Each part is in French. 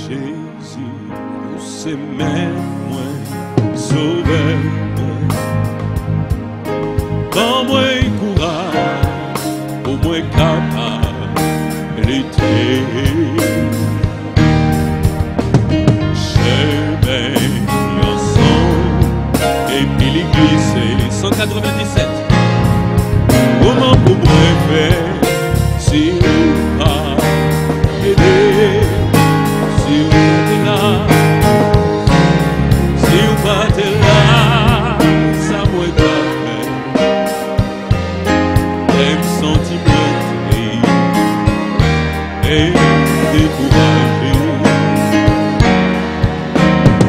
Jésus, c'est même moi, sauveur. Quand moi courage, au moins capable, l'été. Chemin ensemble, et puis l'église, 197. Comment pour moi faire, si vous pas aider, si vous êtes là, si vous pas êtes là, ça moi pas faire. Même sentiment et découragé.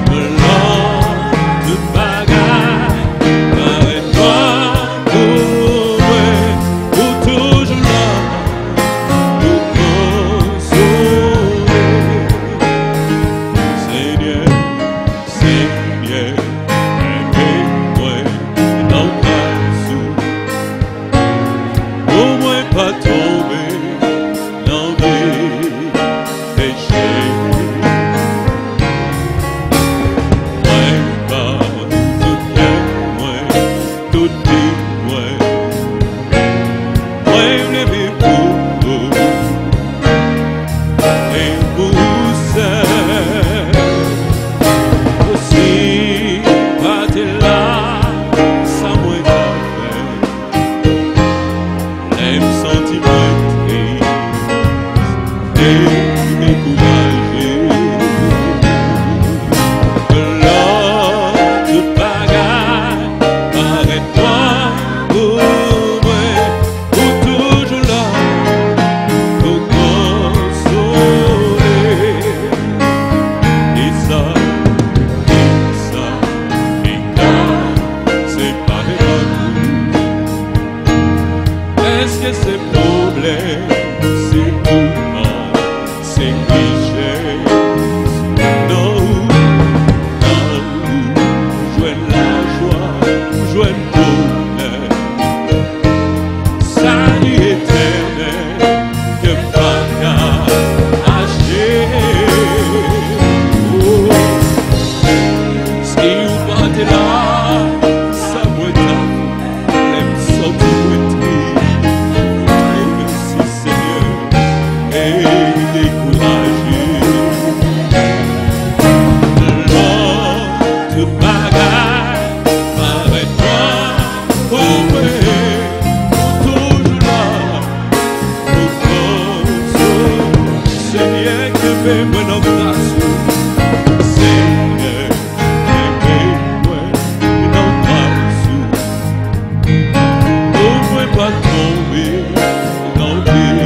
De l'or, de bagarre, arrête-toi pour moi, pour toujours là, pour consoler. Seigneur, Seigneur, aimez-moi, non pas sous, au moins pas tomber dans des péchés. Moi, pas tout bien, moi, tout dit, moi, lever pour vous, et vous seul, aussi, pas de là, ça moi pas fait, même sentiment triste, et découragé. De l'or, de bagarre, arrête-toi pour moi, pour toujours là, pour consoler. Et ça, c'est pas des tout. Est-ce que c'est problème, c'est tout, c'est richesse? Non, jouer la joie, jouer le bonheur, salut éternel, que pas qu'à acheter. Oh, si vous partez là, ça vous tape, l'aime sortir vous triste. Et merci Seigneur, et découragé. L'or, te bagarre, arrête-toi, pour moi, pour toujours là, pour consoler. Seigneur, que fais-moi nos grâces. Seigneur, aimez-moi, nos grâces. Au moins pas tomber dans des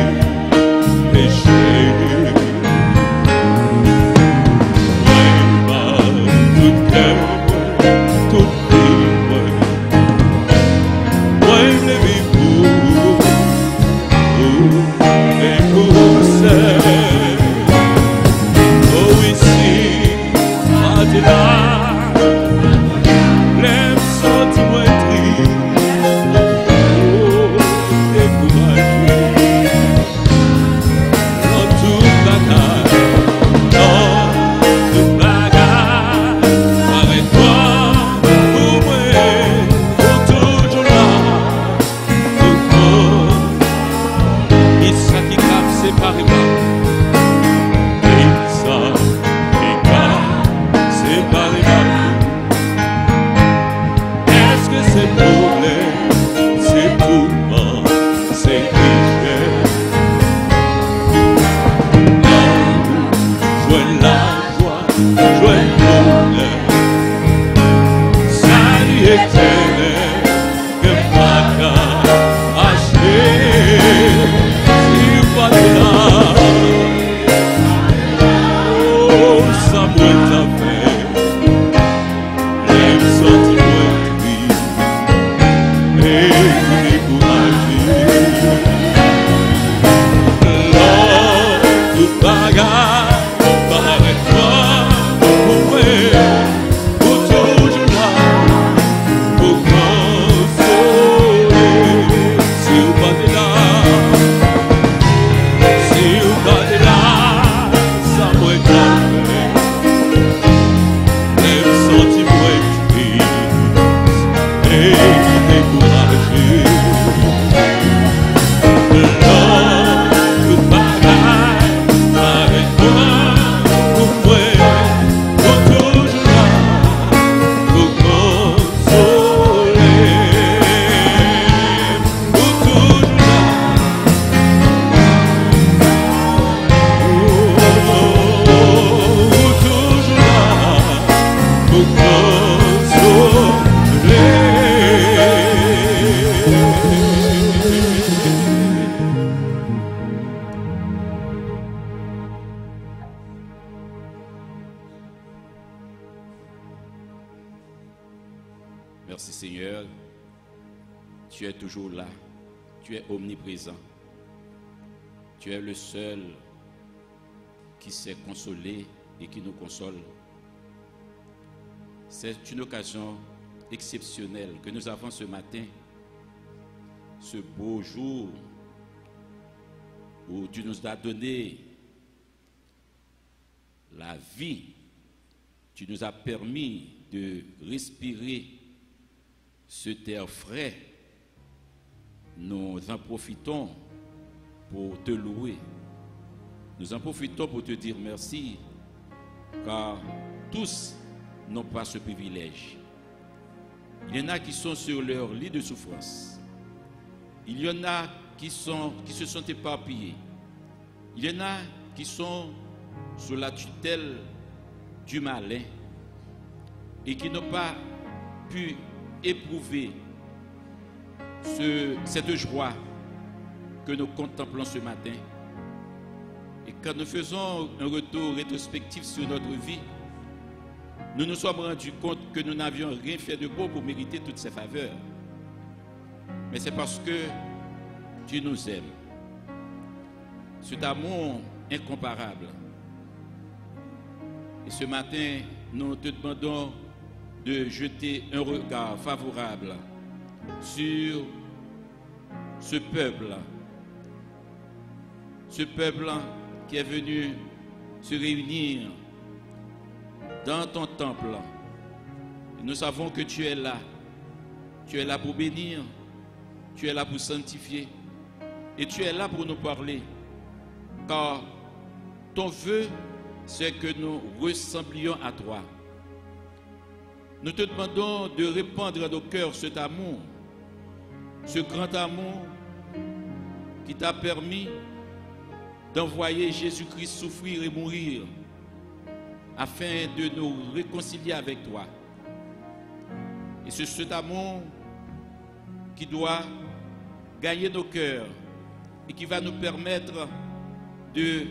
péchés. Moi, pas tout cœur, tout vivre. Moi, le vivre et pour seul. Oh, ici, pas de là, l'aime sentiment triste. Oh, découragé. Dans toute bagarre, dans toute bagarre, arrête-toi pour moi, pour toujours là, pour moi. Et ça qui capte, c'est pas réglé. Et ça qui capte, c'est pas réglé. Est-ce que c'est problème, c'est tourment, c'est richesse? Jouer la joie, jouer le bonheur, salut éternel, que pas qu'à acheter. Si vous pas de là, oh, ça moi t'a fait, l'aime sentiment triste, et découragé. L'or, toute bagarre, arrête-toi pour moi, pour toujours là, pour consoler. Si vous pas de là, si vous pas de là, ça moi t'a fait. Merci Seigneur, tu es toujours là, tu es omniprésent. Tu es le seul qui sait consoler et qui nous console. C'est une occasion exceptionnelle que nous avons ce matin, ce beau jour où tu nous as donné la vie. Tu nous as permis de respirer ce air frais. Nous en profitons pour te louer. Nous en profitons pour te dire merci, car tous n'ont pas ce privilège. Il y en a qui sont sur leur lit de souffrance. Il y en a qui se sont éparpillés. Il y en a qui sont sous la tutelle du malin et qui n'ont pas pu éprouver cette joie que nous contemplons ce matin. Et quand nous faisons un retour rétrospectif sur notre vie, nous nous sommes rendus compte que nous n'avions rien fait de beau pour mériter toutes ces faveurs. Mais c'est parce que tu nous aimes. Cet amour incomparable. Et ce matin, nous te demandons de jeter un regard favorable sur ce peuple qui est venu se réunir dans ton temple. Et nous savons que tu es là. Tu es là pour bénir, tu es là pour sanctifier et tu es là pour nous parler. Car ton vœu, c'est que nous ressemblions à toi. Nous te demandons de répandre à nos cœurs cet amour, ce grand amour qui t'a permis d'envoyer Jésus-Christ souffrir et mourir afin de nous réconcilier avec toi. Et c'est cet amour qui doit gagner nos cœurs et qui va nous permettre de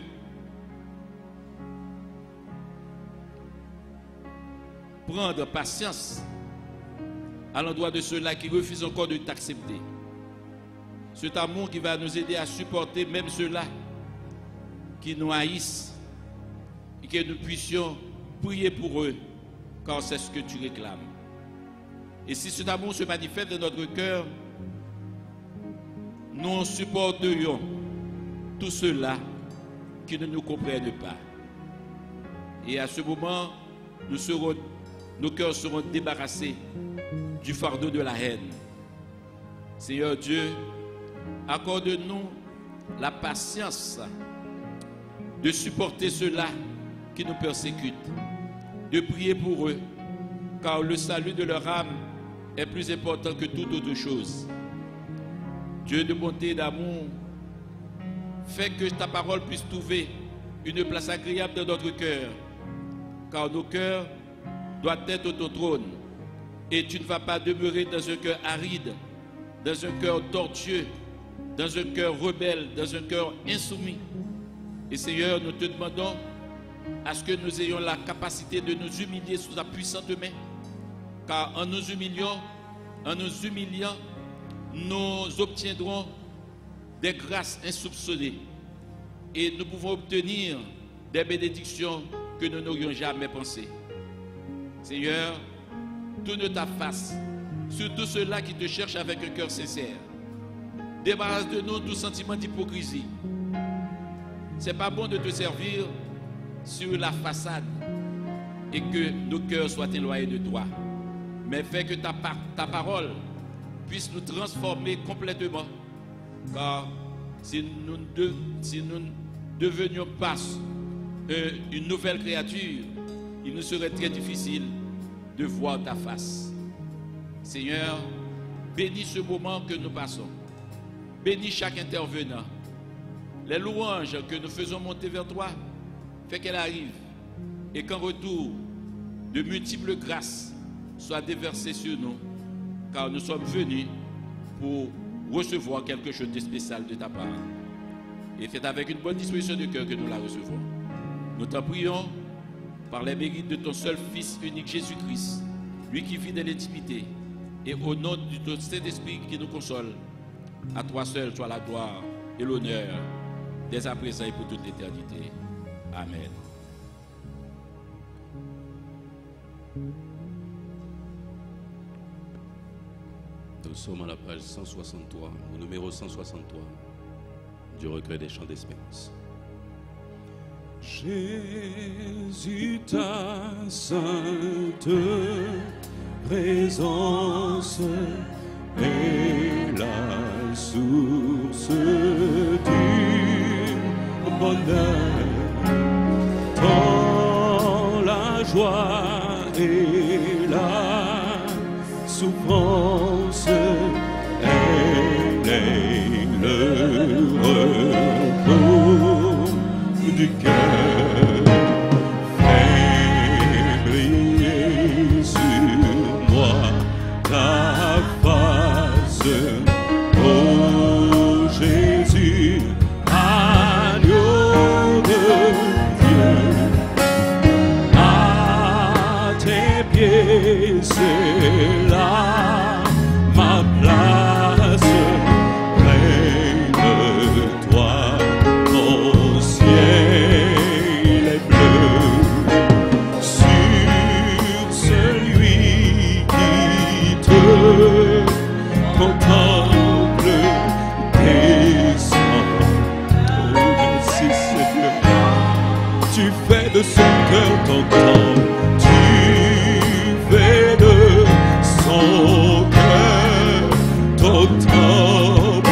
prendre patience à l'endroit de ceux-là qui refusent encore de t'accepter. Cet amour qui va nous aider à supporter même ceux-là qui nous haïssent et que nous puissions prier pour eux, car c'est ce que tu réclames. Et si cet amour se manifeste dans notre cœur, nous supporterions tous ceux-là qui ne nous comprennent pas. Et à ce moment, nos cœurs seront débarrassés du fardeau de la haine. Seigneur Dieu, accorde-nous la patience de supporter ceux-là qui nous persécutent, de prier pour eux, car le salut de leur âme est plus important que toute autre chose. Dieu de bonté et d'amour, fais que ta parole puisse trouver une place agréable dans notre cœur, car nos cœurs doivent être au ton trône, et tu ne vas pas demeurer dans un cœur aride, dans un cœur tortueux, dans un cœur rebelle, dans un cœur insoumis. Et Seigneur, nous te demandons à ce que nous ayons la capacité de nous humilier sous ta puissante main, car en nous humiliant, nous obtiendrons des grâces insoupçonnées et nous pouvons obtenir des bénédictions que nous n'aurions jamais pensées. Seigneur, tourne ta face sur tous ceux-là qui te cherchent avec un cœur sincère. Débarrasse de nous tout sentiment d'hypocrisie. C'est pas bon de te servir sur la façade et que nos cœurs soient éloignés de toi. Mais fais que ta parole puisse nous transformer complètement. Car si nous ne devenions pas une nouvelle créature, il nous serait très difficile de voir ta face. Seigneur, bénis ce moment que nous passons. Bénis chaque intervenant. Les louanges que nous faisons monter vers toi, fais qu'elles arrivent et qu'en retour, de multiples grâces soient déversées sur nous, car nous sommes venus pour recevoir quelque chose de spécial de ta part. Et c'est avec une bonne disposition de cœur que nous la recevons. Nous t'en prions par les mérites de ton seul Fils unique Jésus-Christ, lui qui vit dans l'intimité Et au nom du Saint-Esprit qui nous console, à toi seul soit la gloire et l'honneur dès à présent et pour toute l'éternité. Amen. Nous sommes à la page 163, au numéro 163 du recueil des chants d'espérance. Jésus, ta sainte présence est la source du bonheur, dans la joie et la souffrance, elle est le repos du cœur. Fais briller sur moi ta face, ô Jésus, agneau de Dieu. À tes pieds, c'est là ma place, près de toi, mon ciel est bleu. Sur celui qui te contemple, descend. Oh, merci Seigneur. Tu fais de son cœur ton temple, tu fais de son cœur ton temple,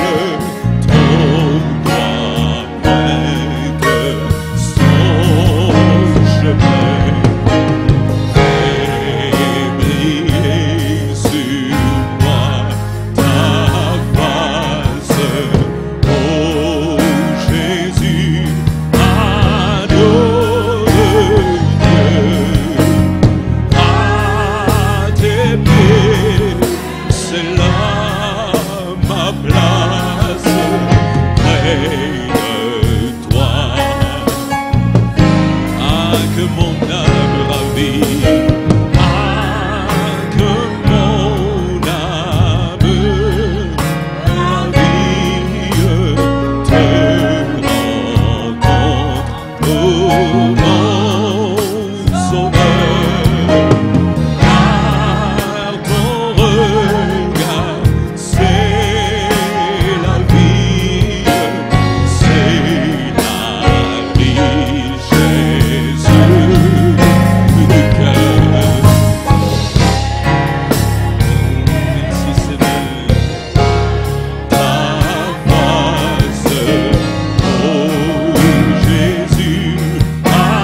ton doigt pointe son chemin. Fais briller sur moi ta face, ô Jésus, agneau de Dieu. À tes pieds, c'est là ma place, près de toi. Ah, que mon âme ravie, ah, que mon âme ravie te rencontre, ô mon sauveur. Car ton regard, c'est la vie, Jésus du cœur. Merci Seigneur. Ta face, ô Jésus, agneau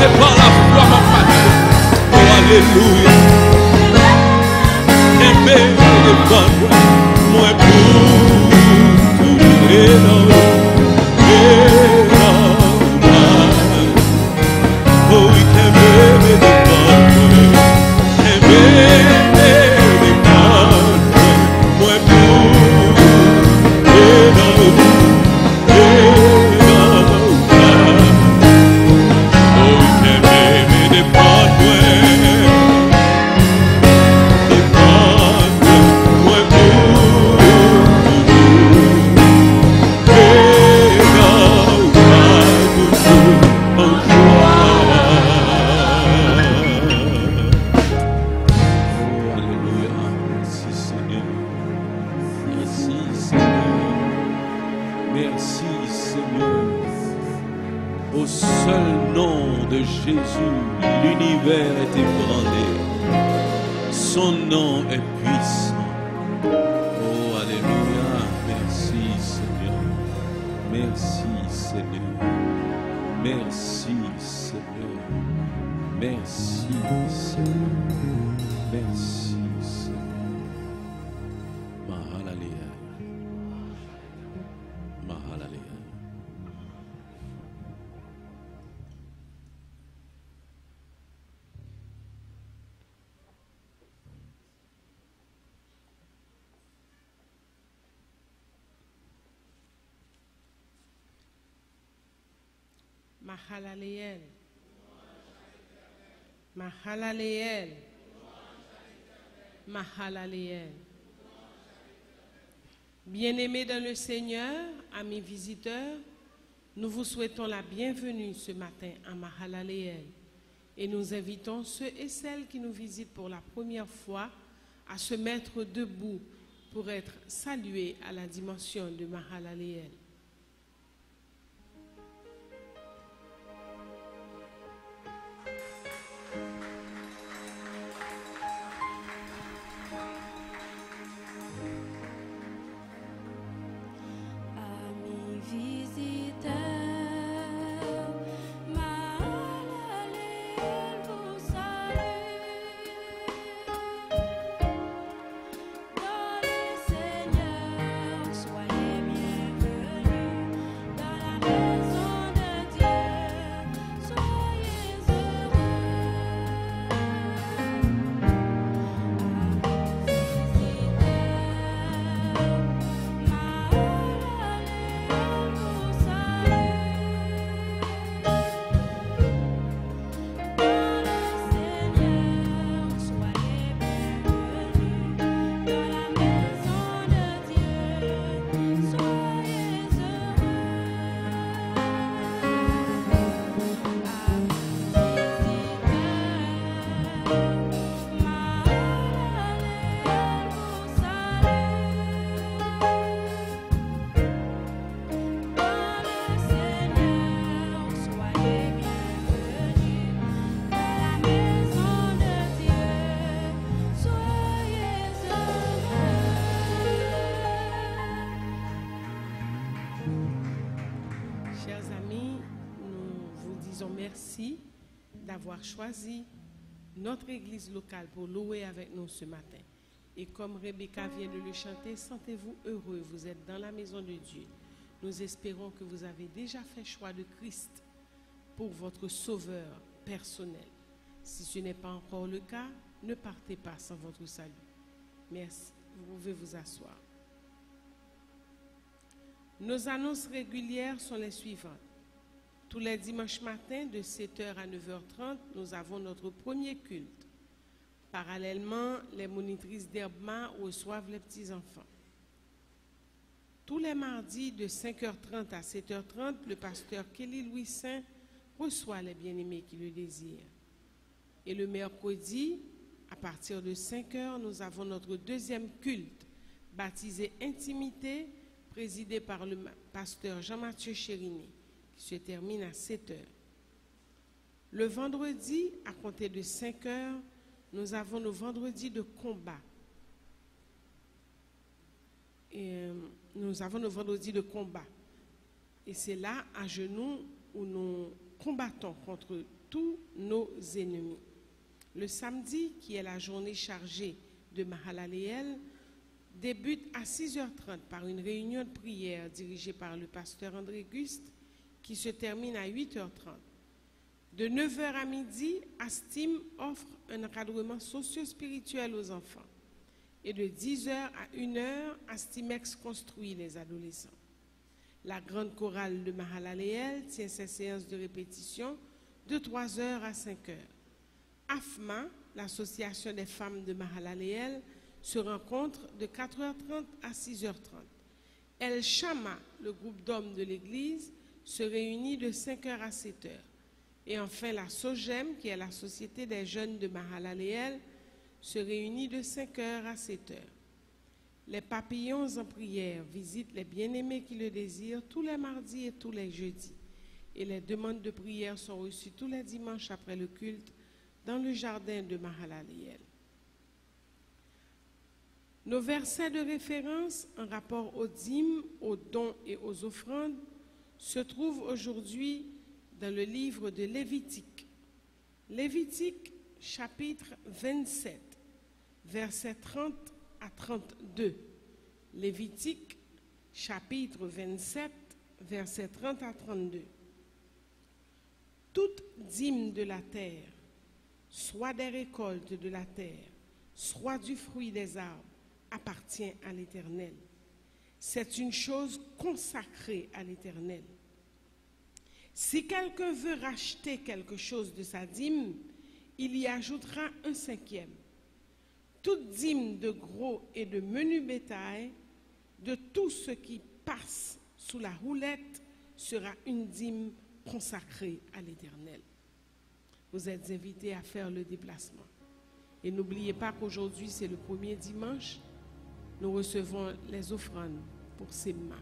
C'est par la foi, mon matin. Oh, alléluia. Aimé de bonne, moi pour tout et non. Oh, we can baby the bonne, and baby the bonne, moi pour et non. Mahalaleel. Mahalaleel. Mahalaleel. Bien-aimés dans le Seigneur, amis visiteurs, nous vous souhaitons la bienvenue ce matin à Mahalaleel et nous invitons ceux et celles qui nous visitent pour la première fois à se mettre debout pour être salués à la dimension de Mahalaleel. Merci d'avoir choisi notre église locale pour louer avec nous ce matin. Et comme Rebecca vient de le chanter, sentez-vous heureux, vous êtes dans la maison de Dieu. Nous espérons que vous avez déjà fait choix de Christ pour votre sauveur personnel. Si ce n'est pas encore le cas, ne partez pas sans votre salut. Merci, vous pouvez vous asseoir. Nos annonces régulières sont les suivantes. Tous les dimanches matins, de 7h à 9h30, nous avons notre premier culte. Parallèlement, les monitrices d'Herbma reçoivent les petits-enfants. Tous les mardis, de 5h30 à 7h30, le pasteur Kelly Louis Saint reçoit les bien-aimés qui le désirent. Et le mercredi, à partir de 5h, nous avons notre deuxième culte, baptisé Intimité, présidé par le pasteur Jean-Mathieu Chériné, qui se termine à 7h. Le vendredi, à compter de 5h, nous avons nos vendredis de combat. Nous avons nos vendredis de combat. Et c'est là, à genoux, où nous combattons contre tous nos ennemis. Le samedi, qui est la journée chargée de Mahalaleel, débute à 6h30 par une réunion de prière dirigée par le pasteur André Guste qui se termine à 8h30. De 9h à midi, Astim offre un encadrement socio-spirituel aux enfants. Et de 10h à 1h, Astimex construit les adolescents. La grande chorale de Mahalaleel tient ses séances de répétition de 3h à 5h. AFMA, l'association des femmes de Mahalaleel, se rencontre de 4h30 à 6h30. El Shama, le groupe d'hommes de l'église, se réunit de 5h à 7h. Et enfin, la SOGEM, qui est la Société des jeunes de Mahalaleel, se réunit de 5h à 7h. Les papillons en prière visitent les bien-aimés qui le désirent tous les mardis et tous les jeudis. Et les demandes de prière sont reçues tous les dimanches après le culte dans le jardin de Mahalaleel. Nos versets de référence en rapport aux dîmes, aux dons et aux offrandes se trouvent aujourd'hui dans le livre de Lévitique. Lévitique, chapitre 27, versets 30 à 32. Lévitique, chapitre 27, versets 30 à 32. Toute dîme de la terre, soit des récoltes de la terre, soit du fruit des arbres, appartient à l'Éternel. C'est une chose consacrée à l'Éternel. Si quelqu'un veut racheter quelque chose de sa dîme, il y ajoutera un 5e. Toute dîme de gros et de menu bétail, de tout ce qui passe sous la houlette, sera une dîme consacrée à l'Éternel. Vous êtes invités à faire le déplacement. Et n'oubliez pas qu'aujourd'hui, c'est le premier dimanche. Nous recevons les offrandes pour ces mains.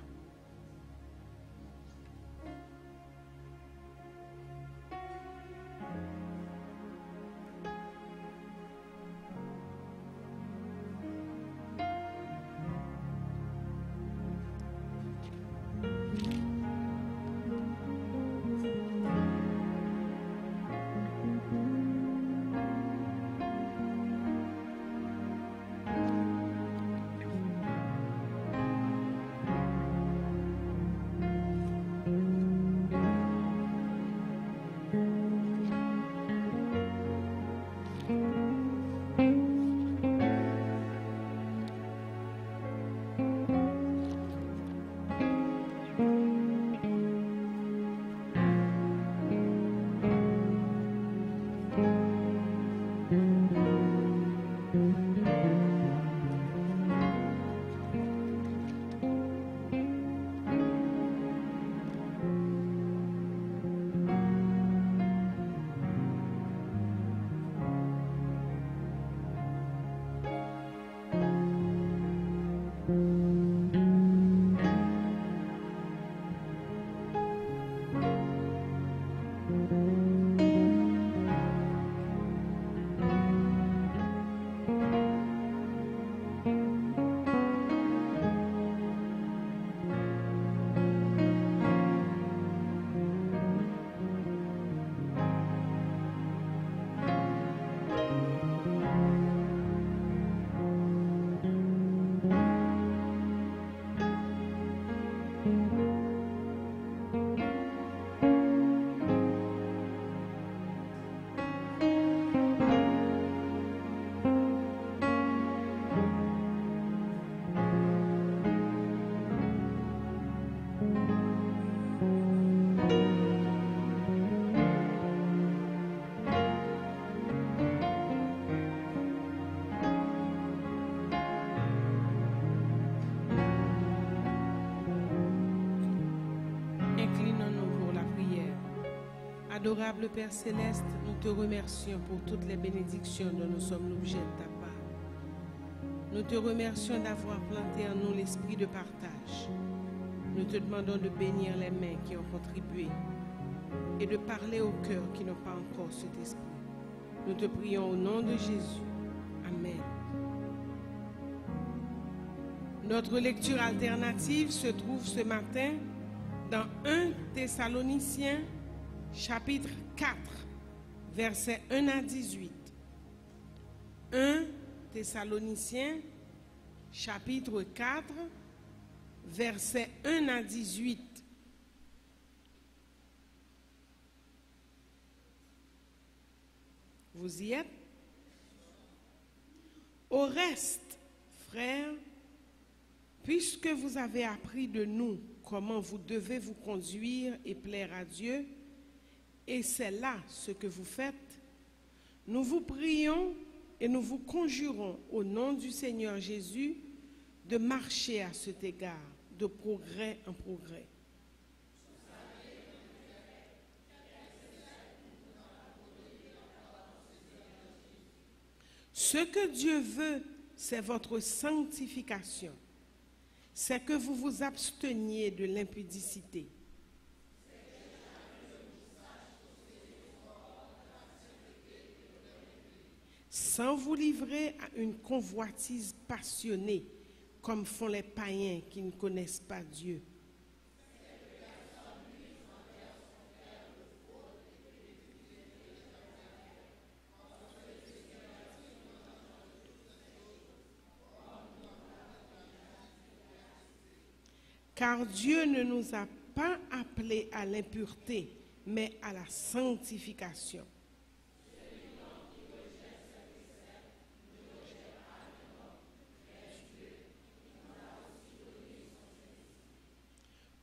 Adorable Père Céleste, nous te remercions pour toutes les bénédictions dont nous sommes l'objet de ta part. Nous te remercions d'avoir planté en nous l'esprit de partage. Nous te demandons de bénir les mains qui ont contribué et de parler aux cœurs qui n'ont pas encore cet esprit. Nous te prions au nom de Jésus. Amen. Notre lecture alternative se trouve ce matin dans 1 Thessaloniciens chapitre 4, versets 1 à 18. 1 Thessaloniciens, chapitre 4, versets 1 à 18. Vous y êtes? Au reste, frères, puisque vous avez appris de nous comment vous devez vous conduire et plaire à Dieu, et c'est là ce que vous faites, nous vous prions et nous vous conjurons au nom du Seigneur Jésus de marcher à cet égard, de progrès en progrès. Ce que Dieu veut, c'est votre sanctification. C'est que vous vous absteniez de l'impudicité. Sans vous livrer à une convoitise passionnée, comme font les païens qui ne connaissent pas Dieu. Car Dieu ne nous a pas appelés à l'impureté, mais à la sanctification.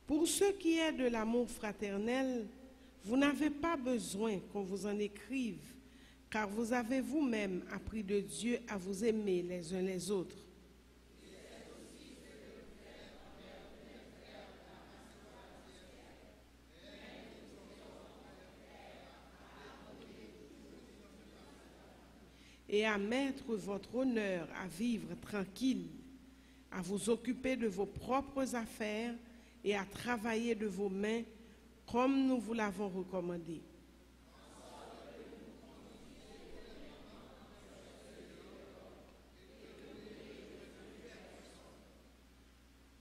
Pour ce qui est de l'amour fraternel, vous n'avez pas besoin qu'on vous en écrive, car vous avez vous-même appris de Dieu à vous aimer les uns les autres. Et à mettre votre honneur à vivre tranquille, à vous occuper de vos propres affaires et à travailler de vos mains comme nous vous l'avons recommandé.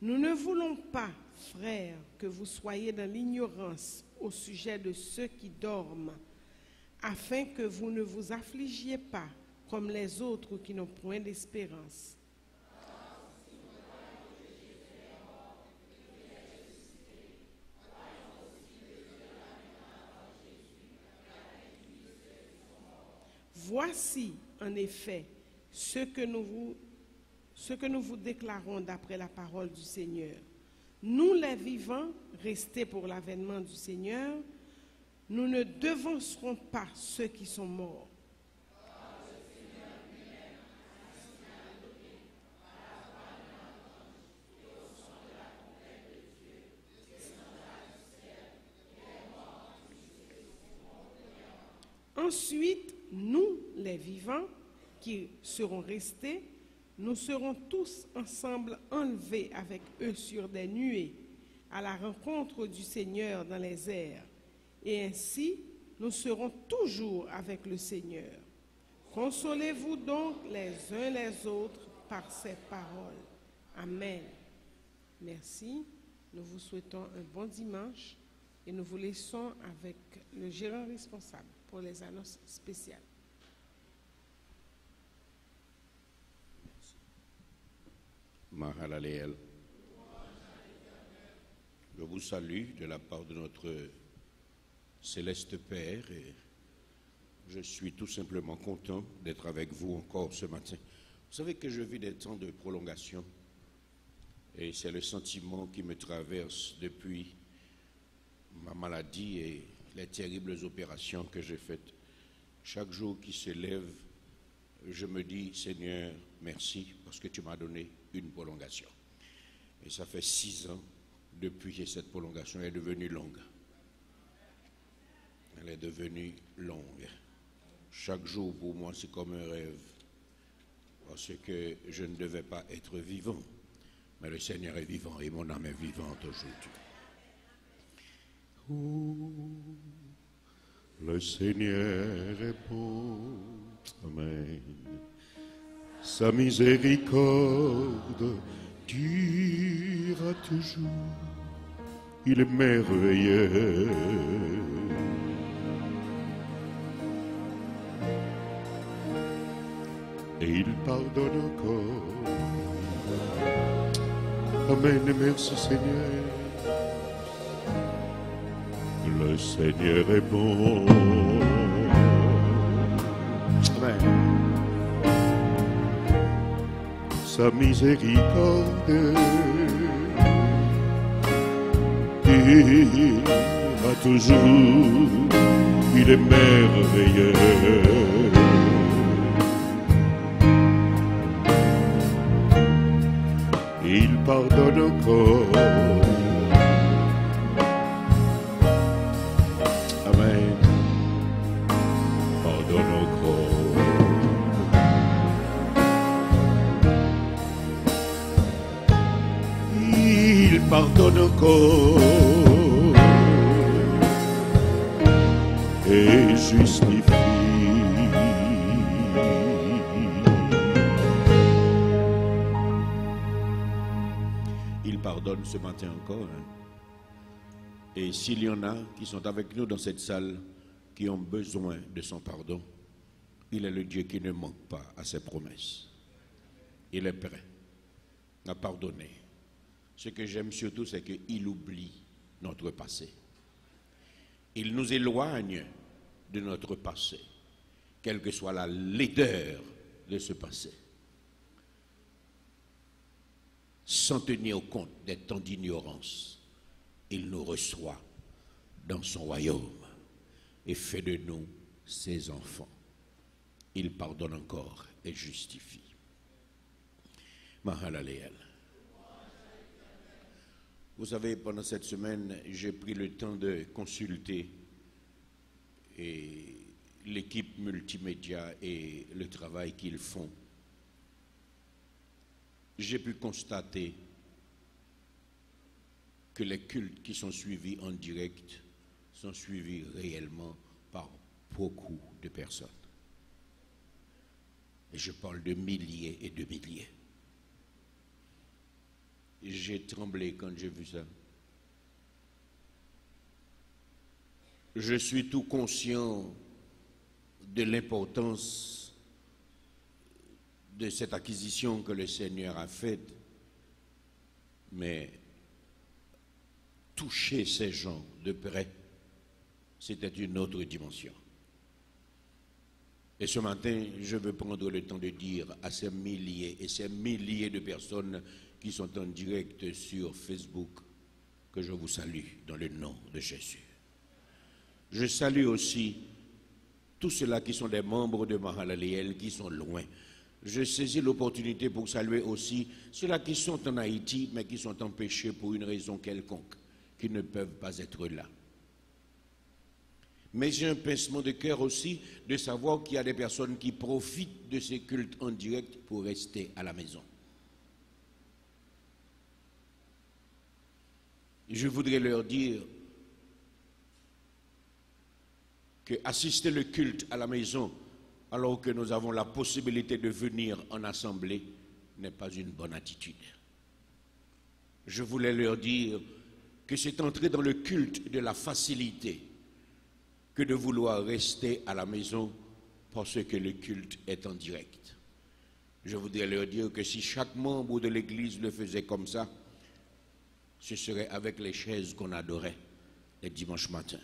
Nous ne voulons pas, frères, que vous soyez dans l'ignorance au sujet de ceux qui dorment, afin que vous ne vous affligiez pas comme les autres qui n'ont point d'espérance. Voici, en effet, ce que nous vous déclarons d'après la parole du Seigneur. Nous, les vivants, restés pour l'avènement du Seigneur, nous ne devancerons pas ceux qui sont morts. Ensuite, nous, les vivants, qui serons restés, nous serons tous ensemble enlevés avec eux sur des nuées, à la rencontre du Seigneur dans les airs. Et ainsi, nous serons toujours avec le Seigneur. Consolez-vous donc les uns les autres par ces paroles. Amen. Merci. Nous vous souhaitons un bon dimanche et nous vous laissons avec le gérant responsable pour les annonces spéciales. Mahalaleel. Je vous salue de la part de notre céleste Père et je suis tout simplement content d'être avec vous encore ce matin. Vous savez que je vis des temps de prolongation et c'est le sentiment qui me traverse depuis ma maladie et les terribles opérations que j'ai faites. Chaque jour qui se lève, je me dis, Seigneur, merci parce que tu m'as donné une prolongation. Et ça fait 6 ans depuis que cette prolongation est devenue longue. Elle est devenue longue. Chaque jour pour moi c'est comme un rêve parce que je ne devais pas être vivant. Mais le Seigneur est vivant et mon âme est vivante aujourd'hui. Oh, le Seigneur est bon. Amen. Sa miséricorde durera toujours. Il est merveilleux. et il pardonne encore. Amen, merci Seigneur. Le Seigneur est bon. Amen. Sa miséricorde ira toujours, il est merveilleux. Il pardonne encore. Amen. Pardonne encore. Il pardonne encore et justifie. Il pardonne ce matin encore. Et s'il y en a qui sont avec nous dans cette salle, qui ont besoin de son pardon, il est le Dieu qui ne manque pas à ses promesses. Il est prêt à pardonner. Ce que j'aime surtout, c'est qu'il oublie notre passé. Il nous éloigne de notre passé, quelle que soit la laideur de ce passé. Sans tenir compte des temps d'ignorance, il nous reçoit dans son royaume et fait de nous ses enfants. Il pardonne encore et justifie. Mahalaleel. Vous savez, pendant cette semaine, j'ai pris le temps de consulter l'équipe multimédia et le travail qu'ils font. J'ai pu constater que les cultes qui sont suivis en direct sont suivis réellement par beaucoup de personnes. Et je parle de milliers et de milliers. J'ai tremblé quand j'ai vu ça. Je suis tout conscient de l'importance de cette acquisition que le Seigneur a faite, mais toucher ces gens de près, c'était une autre dimension. Et ce matin, je veux prendre le temps de dire à ces milliers et ces milliers de personnes qui sont en direct sur Facebook que je vous salue dans le nom de Jésus. Je salue aussi tous ceux-là qui sont des membres de Mahalaleel, qui sont loin. Je saisis l'opportunité pour saluer aussi ceux-là qui sont en Haïti, mais qui sont empêchés pour une raison quelconque, qui ne peuvent pas être là. Mais j'ai un pincement de cœur aussi de savoir qu'il y a des personnes qui profitent de ces cultes en direct pour rester à la maison. Je voudrais leur dire que assister le culte à la maison alors que nous avons la possibilité de venir en assemblée n'est pas une bonne attitude. Je voulais leur dire que c'est entrer dans le culte de la facilité que de vouloir rester à la maison parce que le culte est en direct. Je voudrais leur dire que si chaque membre de l'Église le faisait comme ça, ce serait avec les chaises qu'on adorait les dimanches matins.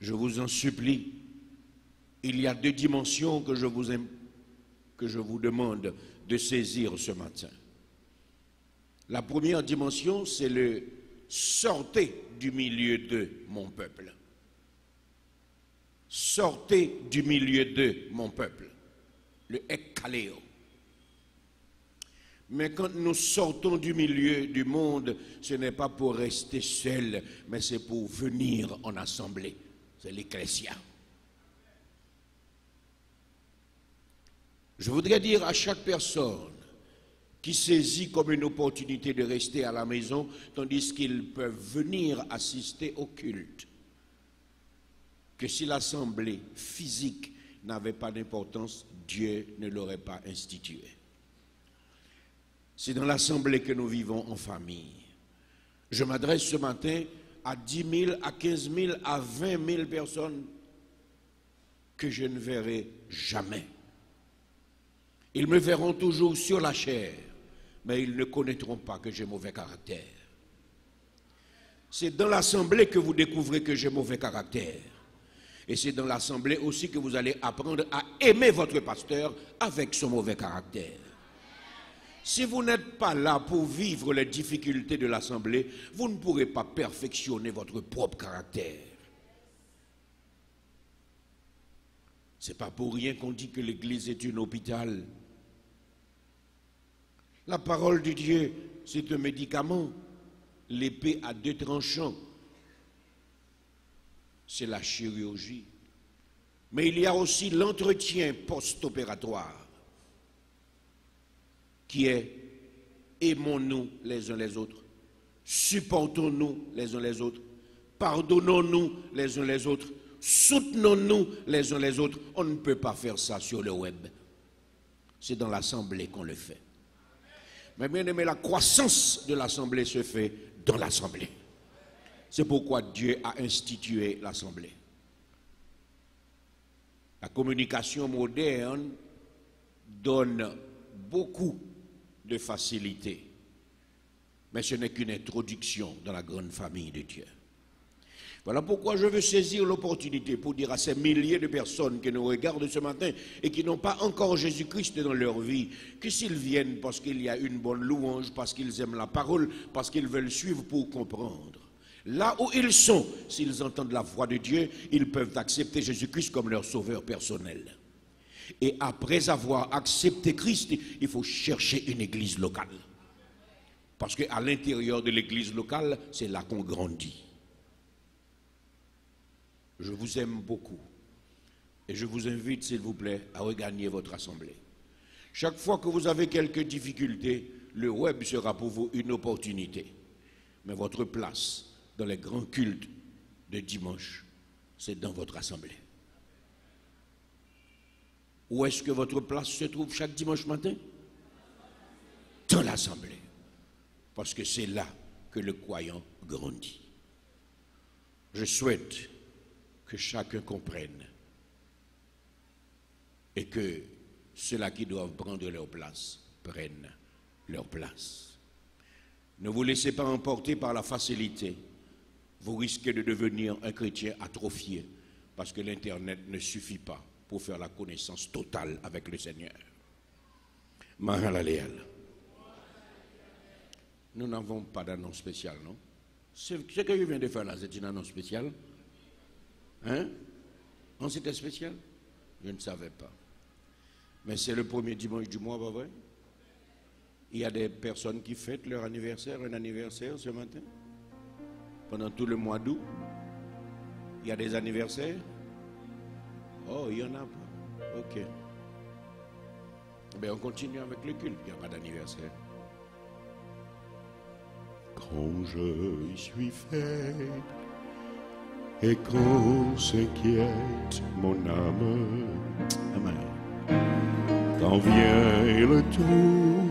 Je vous en supplie, il y a deux dimensions que je vous demande de saisir ce matin. La première dimension, c'est le sortez du milieu de mon peuple. Sortez du milieu de mon peuple. Le ekkaleo. Mais quand nous sortons du milieu du monde, ce n'est pas pour rester seul, mais c'est pour venir en assemblée. C'est l'ecclésia. Je voudrais dire à chaque personne qui saisit comme une opportunité de rester à la maison, tandis qu'ils peuvent venir assister au culte, que si l'assemblée physique n'avait pas d'importance, Dieu ne l'aurait pas instituée. C'est dans l'assemblée que nous vivons en famille. Je m'adresse ce matin à 10 000, à 15 000, à 20 000 personnes que je ne verrai jamais. Ils me verront toujours sur la chair, mais ils ne connaîtront pas que j'ai mauvais caractère. C'est dans l'assemblée que vous découvrez que j'ai mauvais caractère. Et c'est dans l'assemblée aussi que vous allez apprendre à aimer votre pasteur avec son mauvais caractère. Si vous n'êtes pas là pour vivre les difficultés de l'assemblée, vous ne pourrez pas perfectionner votre propre caractère. Ce n'est pas pour rien qu'on dit que l'Église est un hôpital. La parole de Dieu, c'est un médicament. L'épée à deux tranchants, c'est la chirurgie. Mais il y a aussi l'entretien post-opératoire, qui est aimons-nous les uns les autres, supportons-nous les uns les autres, pardonnons-nous les uns les autres, soutenons-nous les uns les autres. On ne peut pas faire ça sur le web. C'est dans l'assemblée qu'on le fait. Mais bien aimé, la croissance de l'assemblée se fait dans l'assemblée. C'est pourquoi Dieu a institué l'assemblée. La communication moderne donne beaucoup de facilité, mais ce n'est qu'une introduction dans la grande famille de Dieu. Voilà pourquoi je veux saisir l'opportunité pour dire à ces milliers de personnes qui nous regardent ce matin et qui n'ont pas encore Jésus-Christ dans leur vie, que s'ils viennent parce qu'il y a une bonne louange, parce qu'ils aiment la parole, parce qu'ils veulent suivre pour comprendre. Là où ils sont, s'ils entendent la voix de Dieu, ils peuvent accepter Jésus-Christ comme leur sauveur personnel. Et après avoir accepté Christ, il faut chercher une église locale. Parce qu'à l'intérieur de l'église locale, c'est là qu'on grandit. Je vous aime beaucoup et je vous invite, s'il vous plaît, à regagner votre assemblée. Chaque fois que vous avez quelques difficultés, le web sera pour vous une opportunité. Mais votre place dans les grands cultes de dimanche, c'est dans votre assemblée. Où est-ce que votre place se trouve chaque dimanche matin? Dans l'assemblée. Parce que c'est là que le croyant grandit. Je souhaite que chacun comprenne et que ceux-là qui doivent prendre leur place prennent leur place. Ne vous laissez pas emporter par la facilité. Vous risquez de devenir un chrétien atrophié parce que l'Internet ne suffit pas pour faire la connaissance totale avec le Seigneur. Mahalaleel. Nous n'avons pas d'annonce spéciale, non? Ce que je viens de faire là, c'est une annonce spéciale? Hein? Non, c'était spécial? Je ne savais pas. Mais c'est le premier dimanche du mois, pas vrai? Il y a des personnes qui fêtent leur anniversaire, un anniversaire ce matin. Pendant tout le mois d'août, il y a des anniversaires. Oh, il n'y en a pas. Ok. Ben, on continue avec le culte, il n'y a pas d'anniversaire. Quand je suis faible et quand s'inquiète mon âme, Amen. quand vient le tour,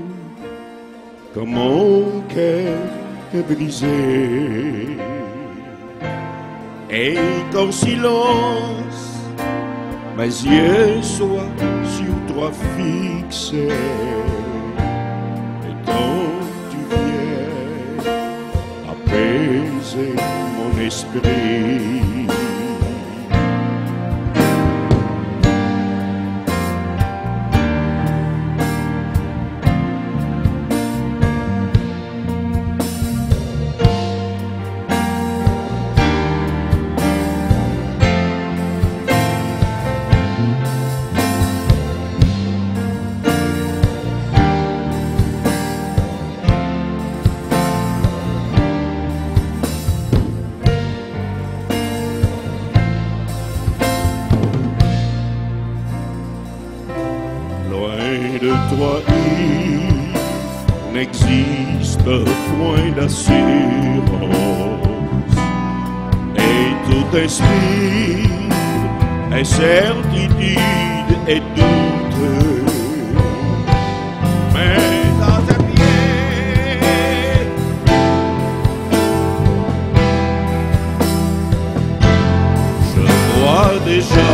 quand mon cœur est brisé, et qu'en silence mes yeux soient sur toi fixés, et quand tu viens apaiser mon esprit, toi, il n'existe point d'assurance, et tout esprit incertitude et doute. Mais à tes pieds, je vois déjà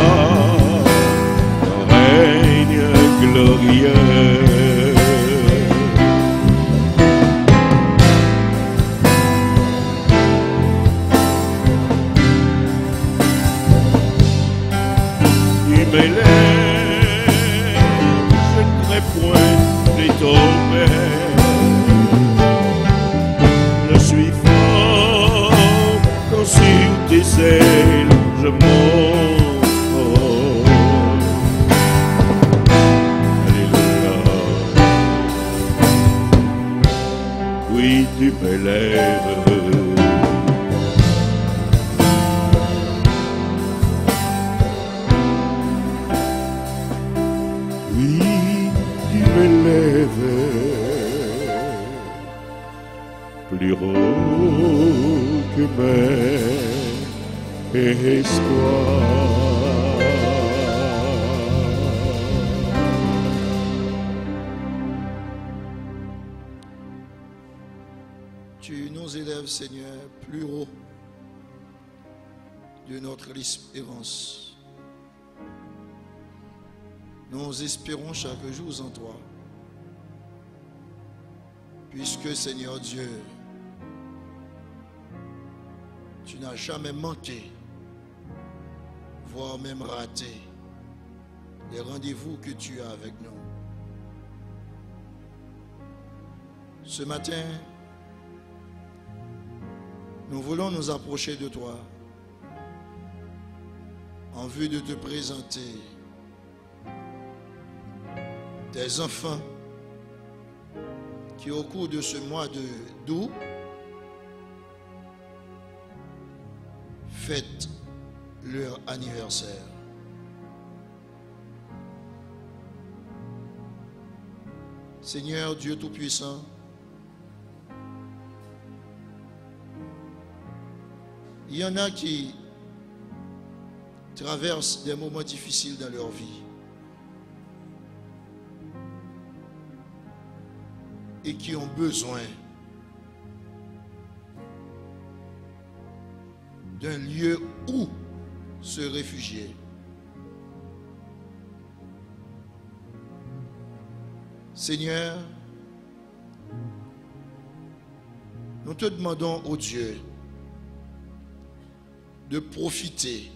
ton règne glorieux. Oui, tu m'élèves. Plus haut que mes espoirs. Tu nous élèves, Seigneur, plus haut de notre espérance. Nous espérons chaque jour en toi. Puisque, Seigneur Dieu, tu n'as jamais manqué, voire même raté, les rendez-vous que tu as avec nous. Ce matin, nous voulons nous approcher de toi en vue de te présenter des enfants qui au cours de ce mois d'août fêtent leur anniversaire. Seigneur Dieu Tout-Puissant, il y en a qui traversent des moments difficiles dans leur vie. Et qui ont besoin d'un lieu où se réfugier. Seigneur, nous te demandons, ô Dieu, de profiter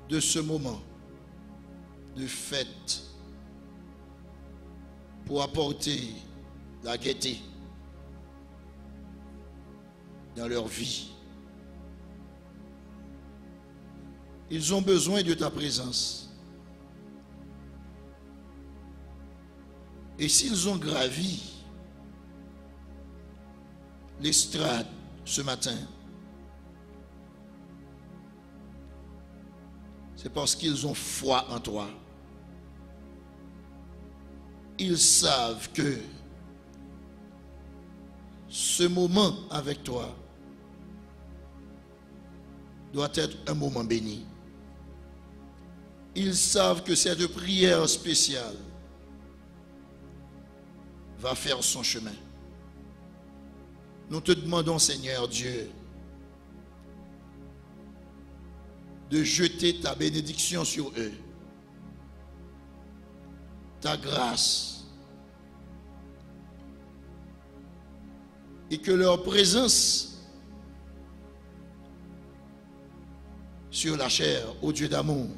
de ce moment de fête pour apporter la gaieté dans leur vie. Ils ont besoin de ta présence. Et s'ils ont gravi l'estrade ce matin, c'est parce qu'ils ont foi en toi. Ils savent que ce moment avec toi doit être un moment béni. Ils savent que cette prière spéciale va faire son chemin. Nous te demandons, Seigneur Dieu, de jeter ta bénédiction sur eux, ta grâce, et que leur présence sur la chair, ô Dieu d'amour,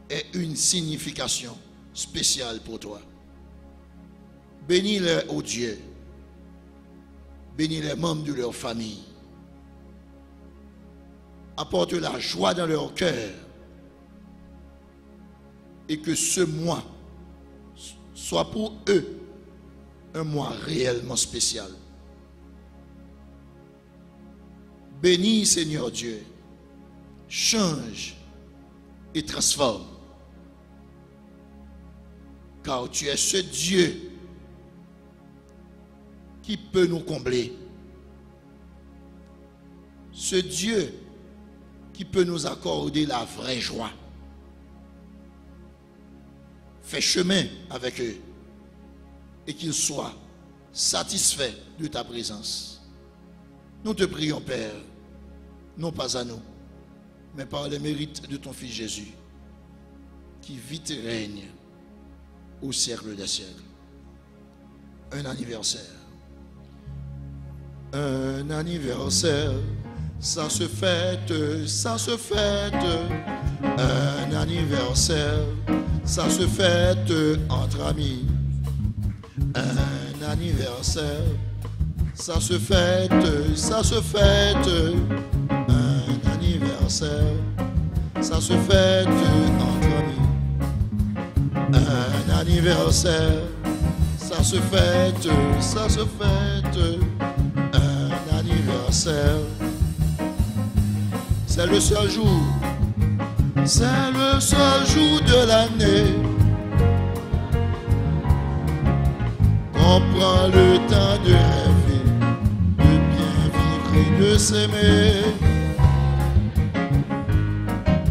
ait une signification spéciale pour toi. Bénis-les, ô Dieu, bénis les membres de leur famille, apporte la joie dans leur cœur, et que ce mois soit pour eux un mois réellement spécial. Bénis, Seigneur Dieu, change et transforme, car tu es ce Dieu qui peut nous combler, ce Dieu qui peut nous accorder la vraie joie. Fais chemin avec eux et qu'ils soient satisfaits de ta présence. Nous te prions, Père, non pas à nous, mais par les mérites de ton Fils Jésus, qui vit et règne au siècle des siècles. Un anniversaire. Un anniversaire, ça se fête, ça se fête. Un anniversaire, ça se fête entre amis. Un anniversaire, ça se fête, ça se fête. Un anniversaire, ça se fête entre amis. Un anniversaire, ça se fête, un anniversaire. C'est le seul jour de l'année qu'on prend le temps de rêver, de bien vivre et de s'aimer.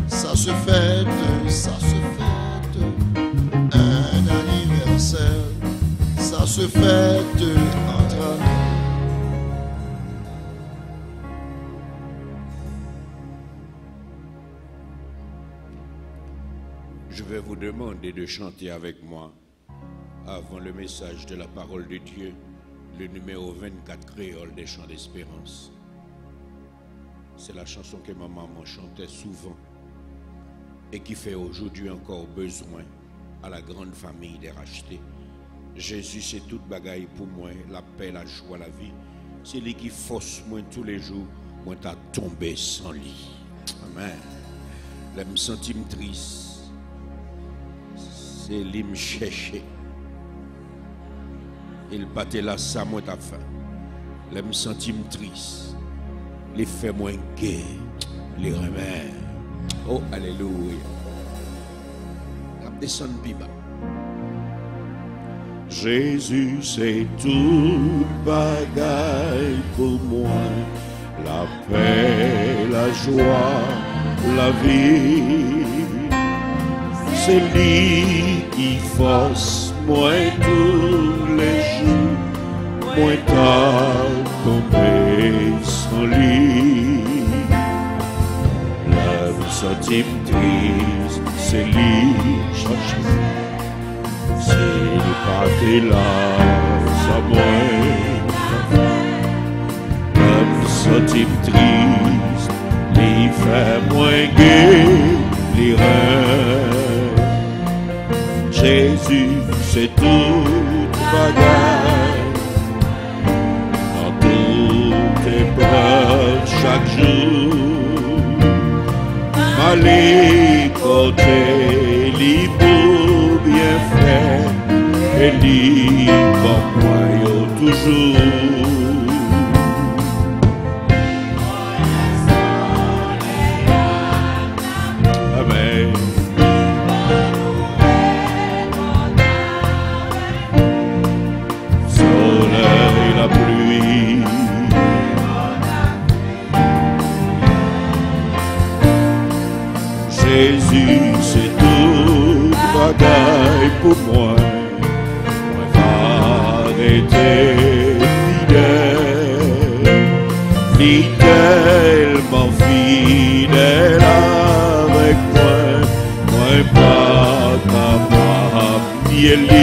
Ça se fête, un anniversaire, ça se fête entre amis. Je vais vous demander de chanter avec moi, avant le message de la parole de Dieu, le numéro 24 créole des chants d'espérance. C'est la chanson que ma maman chantait souvent et qui fait aujourd'hui encore besoin à la grande famille des rachetés. Jésus, c'est toute bagaille pour moi, la paix, la joie, la vie. C'est lui qui force moi tous les jours, moi t'as tombé sans lit. Amen. Là, me sentis triste. C'est lui me chercher. Il battait là, ça moi t'as fait. Là, me sentis triste. Les fait moins gai, les remèdes. Oh, alléluia. La descend biba. Jésus, c'est tout bagaille pour moi. La paix, la joie, la vie. C'est lui qui force moi tous les jours. Moi t'as tombé sans lui. La sentim triste, c'est lui cherche. C'est pas t'es là, ça moi. La sentim triste, lui fait moins gai, les reins. Jésus, c'est tout bagaille. Dans toutes tes preuves chaque jour. Allez côté libre bien fait. Et libre moi toujours. Amen. La pluie, Jésus, c'est tout bagaille pour moi. Moi, arrêter fidèle, ni tellement fidèle avec moi. Moi, pas capable d'y aller.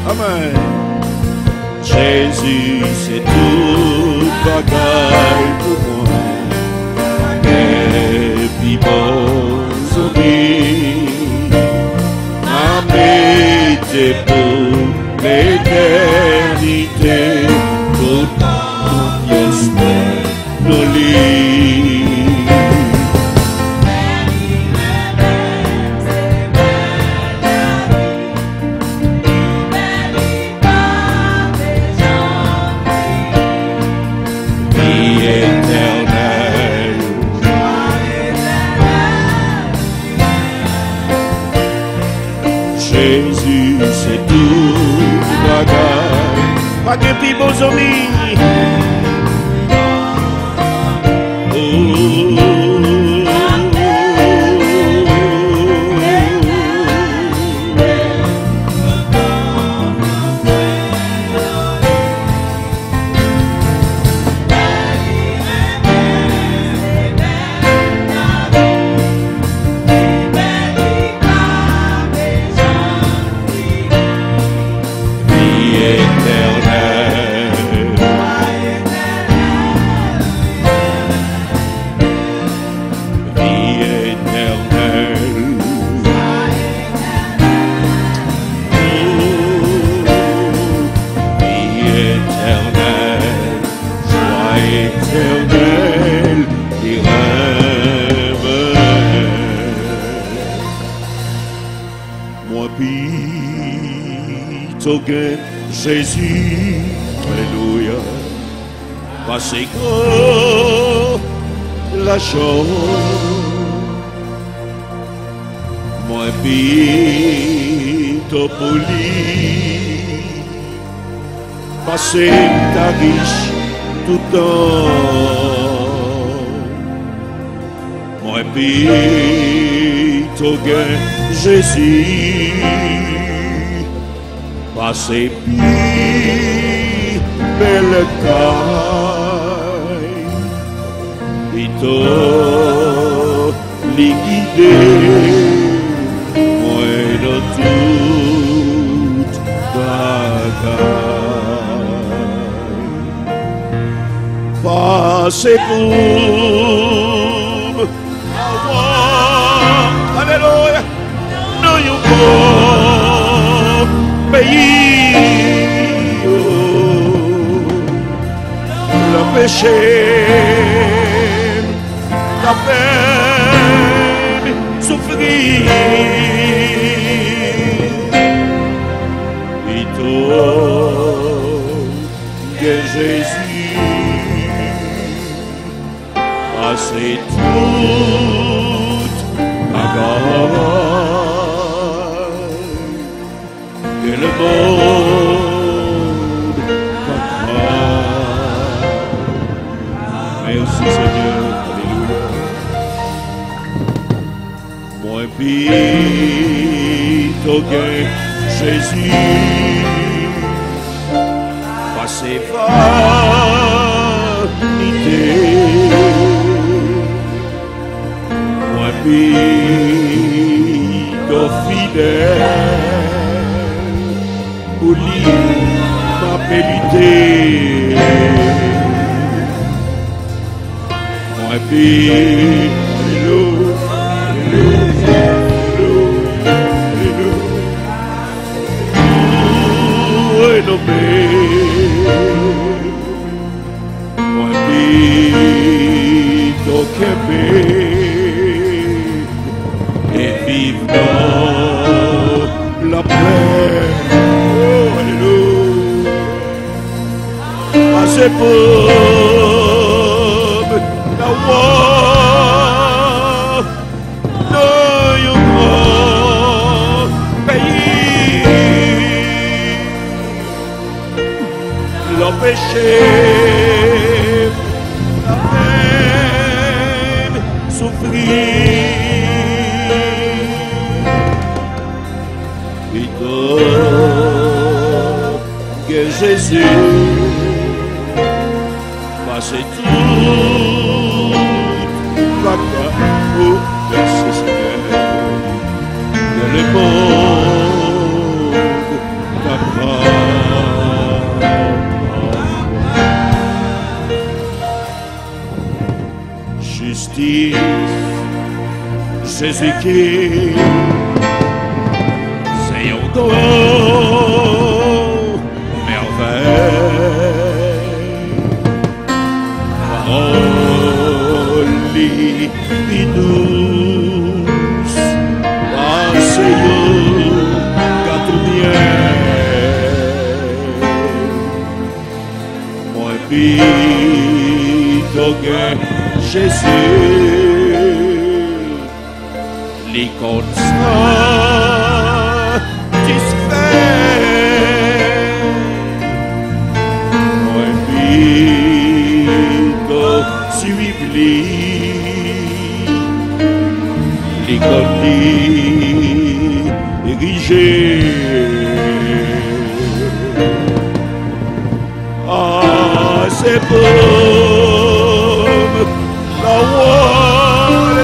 Amen. Jésus, c'est tout bagaille pour moi. Et puis bon amis, amitié pour l'éternité, pour ton esprit, nos lits. Jésus, c'est tout bagaille. Pas de plus beaux amis. Éternel. pito gen Jésus, alléluia, parce que la chose, moi pito pour lui, parce que ta riche tout temps, moi pito gen Jésus, passez belle caille, pito li guidé, moi dans toute bagaille. Passez pour alléluia, nous you go. Pays, le péché, la peine, souffrir, et tout que Jésus a c'est toute la et le monde comprend. Merci Seigneur, alléluia. Moi pito gen Jésus, passez vanité. Moi pito fidèle, pour lui ma pélité, moi puis renommé, moi puis t'occuper et vivre dans la paix. C'est pour la voix de your pays. Le péché, la peine, souffrir. Et que Jésus c'est tout la oh, merci Seigneur, que le monde t'apprend. Justice, Jésus-Christ, c'est un grand merveille. Holy be douce, Seigneur, garde bien. Moi, pito gen Jésus, les satisfaits. Moi, pito suivre l'école érigée. Ah, c'est pour la voix de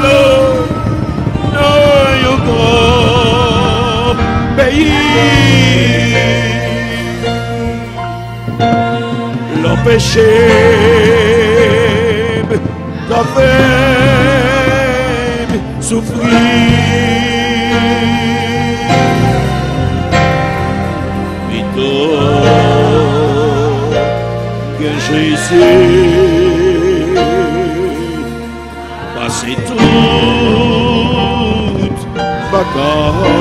nos grands pays. Le péché t'a fait souffrir. Et toi, que Jésus passé toute bagaille.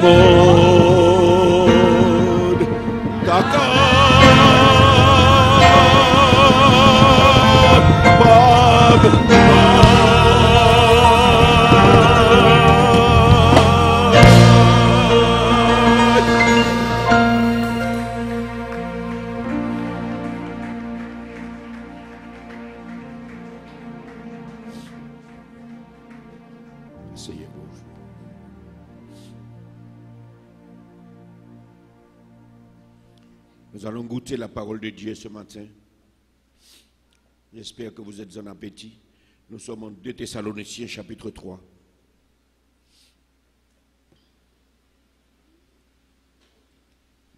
monde. Asseyez-vous. Nous allons goûter la parole de Dieu ce matin. J'espère que vous êtes en appétit. Nous sommes en 2 Thessaloniciens chapitre 3.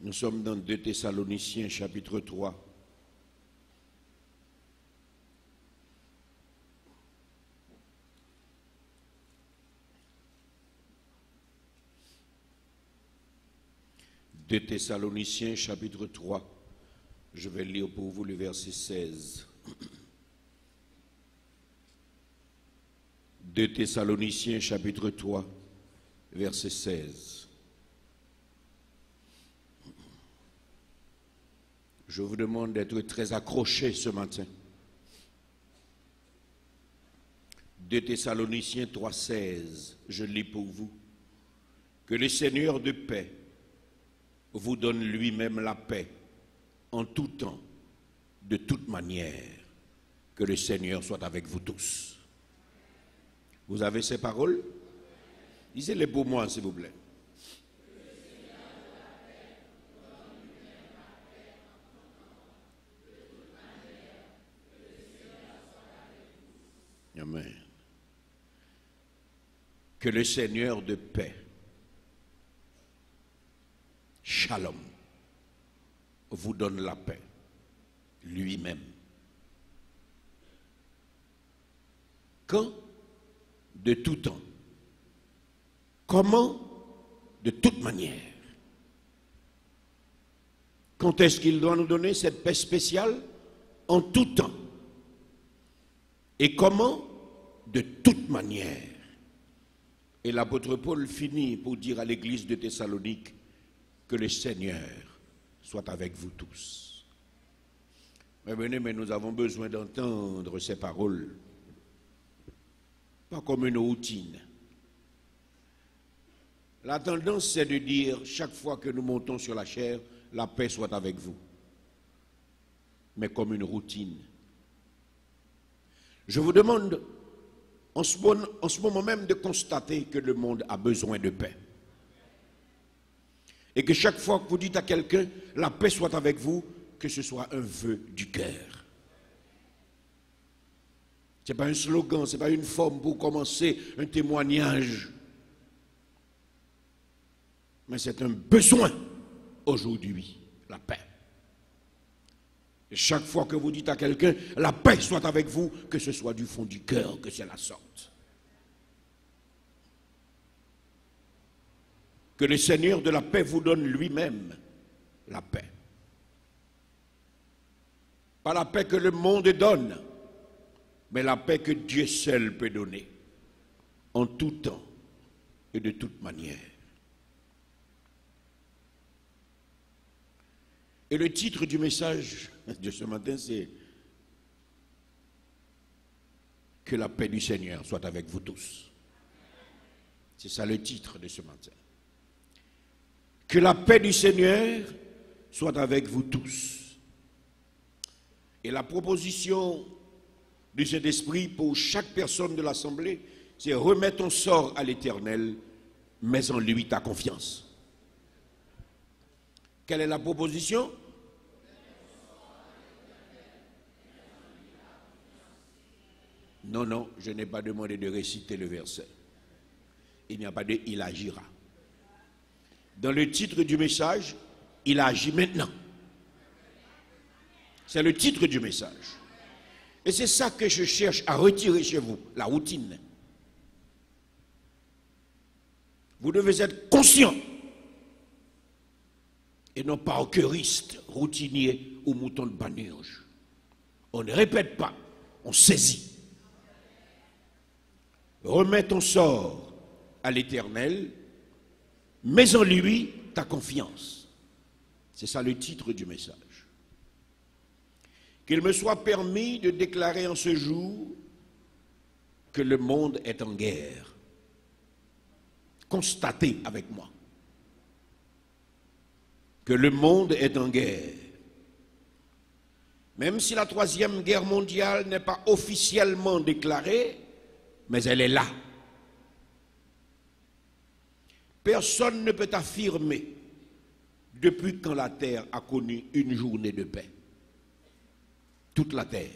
Nous sommes dans 2 Thessaloniciens chapitre 3. De Thessaloniciens chapitre 3, je vais lire pour vous le verset 16. 2 Thessaloniciens chapitre 3, verset 16. Je vous demande d'être très accrochés ce matin. 2 Thessaloniciens 3, 16, je lis pour vous. Que le Seigneur de paix vous donne lui-même la paix en tout temps, de toute manière. Que le Seigneur soit avec vous tous. Vous avez ces paroles? Lisez-les pour moi, s'il vous plaît. Amen. Que le Seigneur de paix, Shalom, vous donne la paix lui-même. Quand? De tout temps. Comment? De toute manière. Quand est-ce qu'il doit nous donner cette paix spéciale? En tout temps. Et comment? De toute manière. Et l'apôtre Paul finit pour dire à l'église de Thessalonique que le Seigneur soit avec vous tous. Mais venez, mais nous avons besoin d'entendre ces paroles, pas comme une routine. La tendance, c'est de dire, chaque fois que nous montons sur la chair, la paix soit avec vous. Mais comme une routine. Je vous demande, en ce moment même, de constater que le monde a besoin de paix. Et que chaque fois que vous dites à quelqu'un, la paix soit avec vous, que ce soit un vœu du cœur. Ce n'est pas un slogan, ce n'est pas une forme pour commencer un témoignage. Mais c'est un besoin aujourd'hui, la paix. Et chaque fois que vous dites à quelqu'un, la paix soit avec vous, que ce soit du fond du cœur, que c'est la sorte. Que le Seigneur de la paix vous donne lui-même la paix. Pas la paix que le monde donne, mais la paix que Dieu seul peut donner, en tout temps et de toute manière. Et le titre du message de ce matin, c'est « Que la paix du Seigneur soit avec vous tous ». C'est ça le titre de ce matin. Que la paix du Seigneur soit avec vous tous. Et la proposition de cet esprit pour chaque personne de l'Assemblée, c'est remets ton sort à l'Éternel, mets en lui ta confiance. Quelle est la proposition? Non, non, je n'ai pas demandé de réciter le verset. Il n'y a pas de « il agira ». Dans le titre du message, il agit maintenant. C'est le titre du message. Et c'est ça que je cherche à retirer chez vous, la routine. Vous devez être conscient et non pas choriste, routinier ou mouton de panurge. On ne répète pas, on saisit. Remets ton sort à l'Éternel, mets en lui ta confiance. C'est ça le titre du message. Qu'il me soit permis de déclarer en ce jour que le monde est en guerre. Constatez avec moi que le monde est en guerre. Même si la troisième guerre mondiale n'est pas officiellement déclarée, mais elle est là. Personne ne peut affirmer depuis quand la terre a connu une journée de paix. Toute la terre.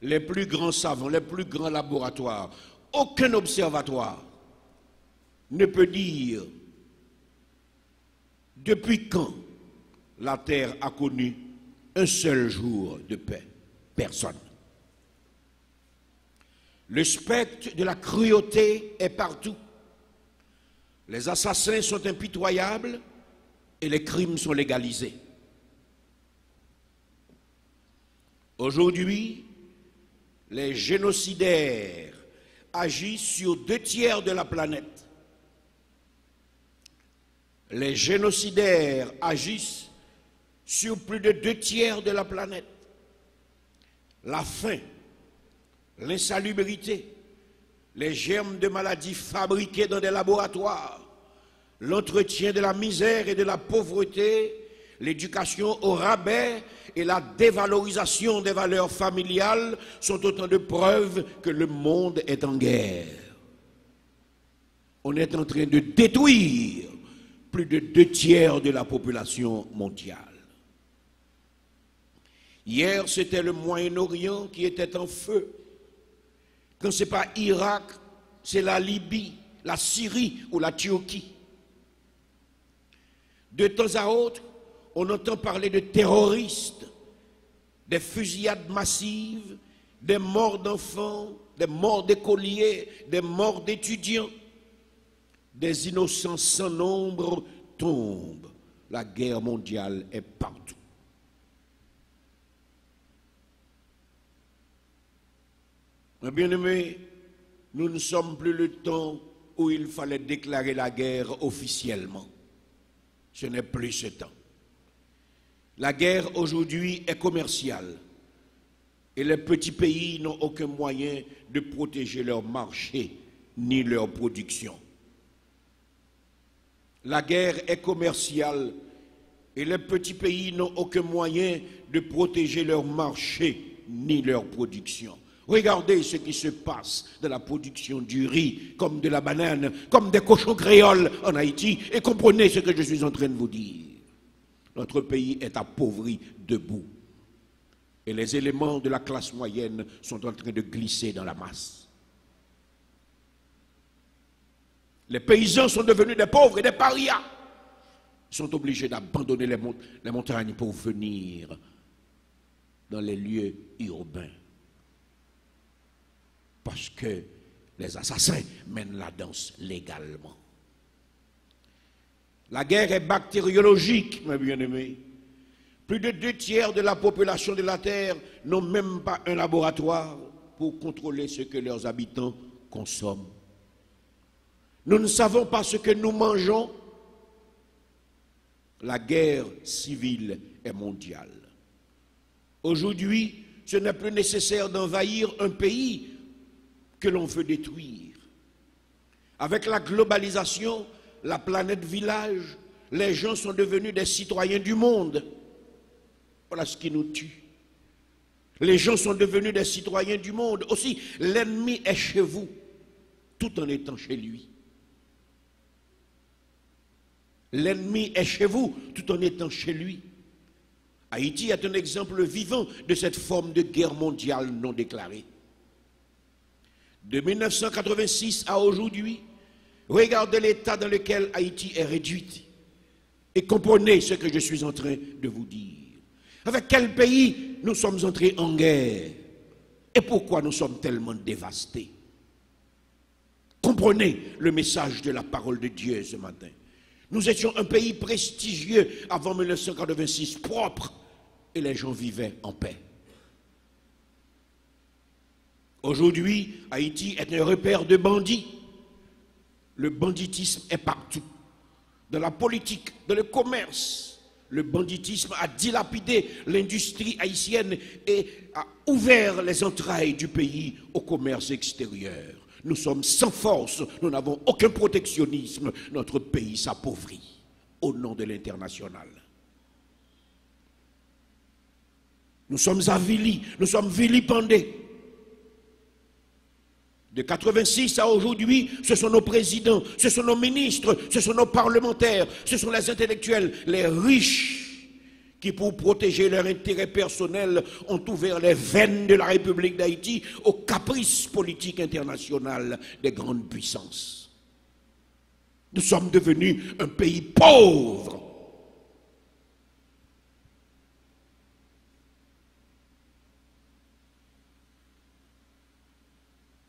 Les plus grands savants, les plus grands laboratoires, aucun observatoire ne peut dire depuis quand la terre a connu un seul jour de paix. Personne. Le spectre de la cruauté est partout. Les assassins sont impitoyables et les crimes sont légalisés. Aujourd'hui, les génocidaires agissent sur 2/3 de la planète. Les génocidaires agissent sur plus de 2/3 de la planète. La faim, l'insalubrité, les germes de maladies fabriqués dans des laboratoires, l'entretien de la misère et de la pauvreté, l'éducation au rabais et la dévalorisation des valeurs familiales sont autant de preuves que le monde est en guerre. On est en train de détruire plus de 2/3 de la population mondiale. Hier, c'était le Moyen-Orient qui était en feu. Quand ce n'est pas Irak, c'est la Libye, la Syrie ou la Turquie. De temps à autre, on entend parler de terroristes, des fusillades massives, des morts d'enfants, des morts d'écoliers, des morts d'étudiants. Des innocents sans nombre tombent. La guerre mondiale est partout. Mes bien-aimés, nous ne sommes plus le temps où il fallait déclarer la guerre officiellement. Ce n'est plus ce temps. La guerre aujourd'hui est commerciale et les petits pays n'ont aucun moyen de protéger leur marché ni leur production. La guerre est commerciale et les petits pays n'ont aucun moyen de protéger leur marché ni leur production. Regardez ce qui se passe de la production du riz, comme de la banane, comme des cochons créoles en Haïti, et comprenez ce que je suis en train de vous dire. Notre pays est appauvri debout. Et les éléments de la classe moyenne sont en train de glisser dans la masse. Les paysans sont devenus des pauvres et des parias. Ils sont obligés d'abandonner les montagnes pour venir dans les lieux urbains. Parce que les assassins mènent la danse légalement. La guerre est bactériologique, mes bien-aimés. Plus de 2/3 de la population de la Terre n'ont même pas un laboratoire pour contrôler ce que leurs habitants consomment. Nous ne savons pas ce que nous mangeons. La guerre civile est mondiale. Aujourd'hui, ce n'est plus nécessaire d'envahir un pays que l'on veut détruire. Avec la globalisation, la planète village, les gens sont devenus des citoyens du monde. Voilà ce qui nous tue. Les gens sont devenus des citoyens du monde. Aussi, l'ennemi est chez vous, tout en étant chez lui. L'ennemi est chez vous, tout en étant chez lui. Haïti est un exemple vivant de cette forme de guerre mondiale non déclarée. De 1986 à aujourd'hui, regardez l'état dans lequel Haïti est réduite et comprenez ce que je suis en train de vous dire. Avec quel pays nous sommes entrés en guerre et pourquoi nous sommes tellement dévastés? Comprenez le message de la parole de Dieu ce matin. Nous étions un pays prestigieux avant 1986, propre, et les gens vivaient en paix. Aujourd'hui, Haïti est un repère de bandits. Le banditisme est partout. Dans la politique, dans le commerce, le banditisme a dilapidé l'industrie haïtienne et a ouvert les entrailles du pays au commerce extérieur. Nous sommes sans force, nous n'avons aucun protectionnisme, notre pays s'appauvrit au nom de l'international. Nous sommes avilis, nous sommes vilipendés. De 86 à aujourd'hui, ce sont nos présidents, ce sont nos ministres, ce sont nos parlementaires, ce sont les intellectuels, les riches qui, pour protéger leur intérêt personnel, ont ouvert les veines de la République d'Haïti aux caprices politiques internationaux des grandes puissances. Nous sommes devenus un pays pauvre.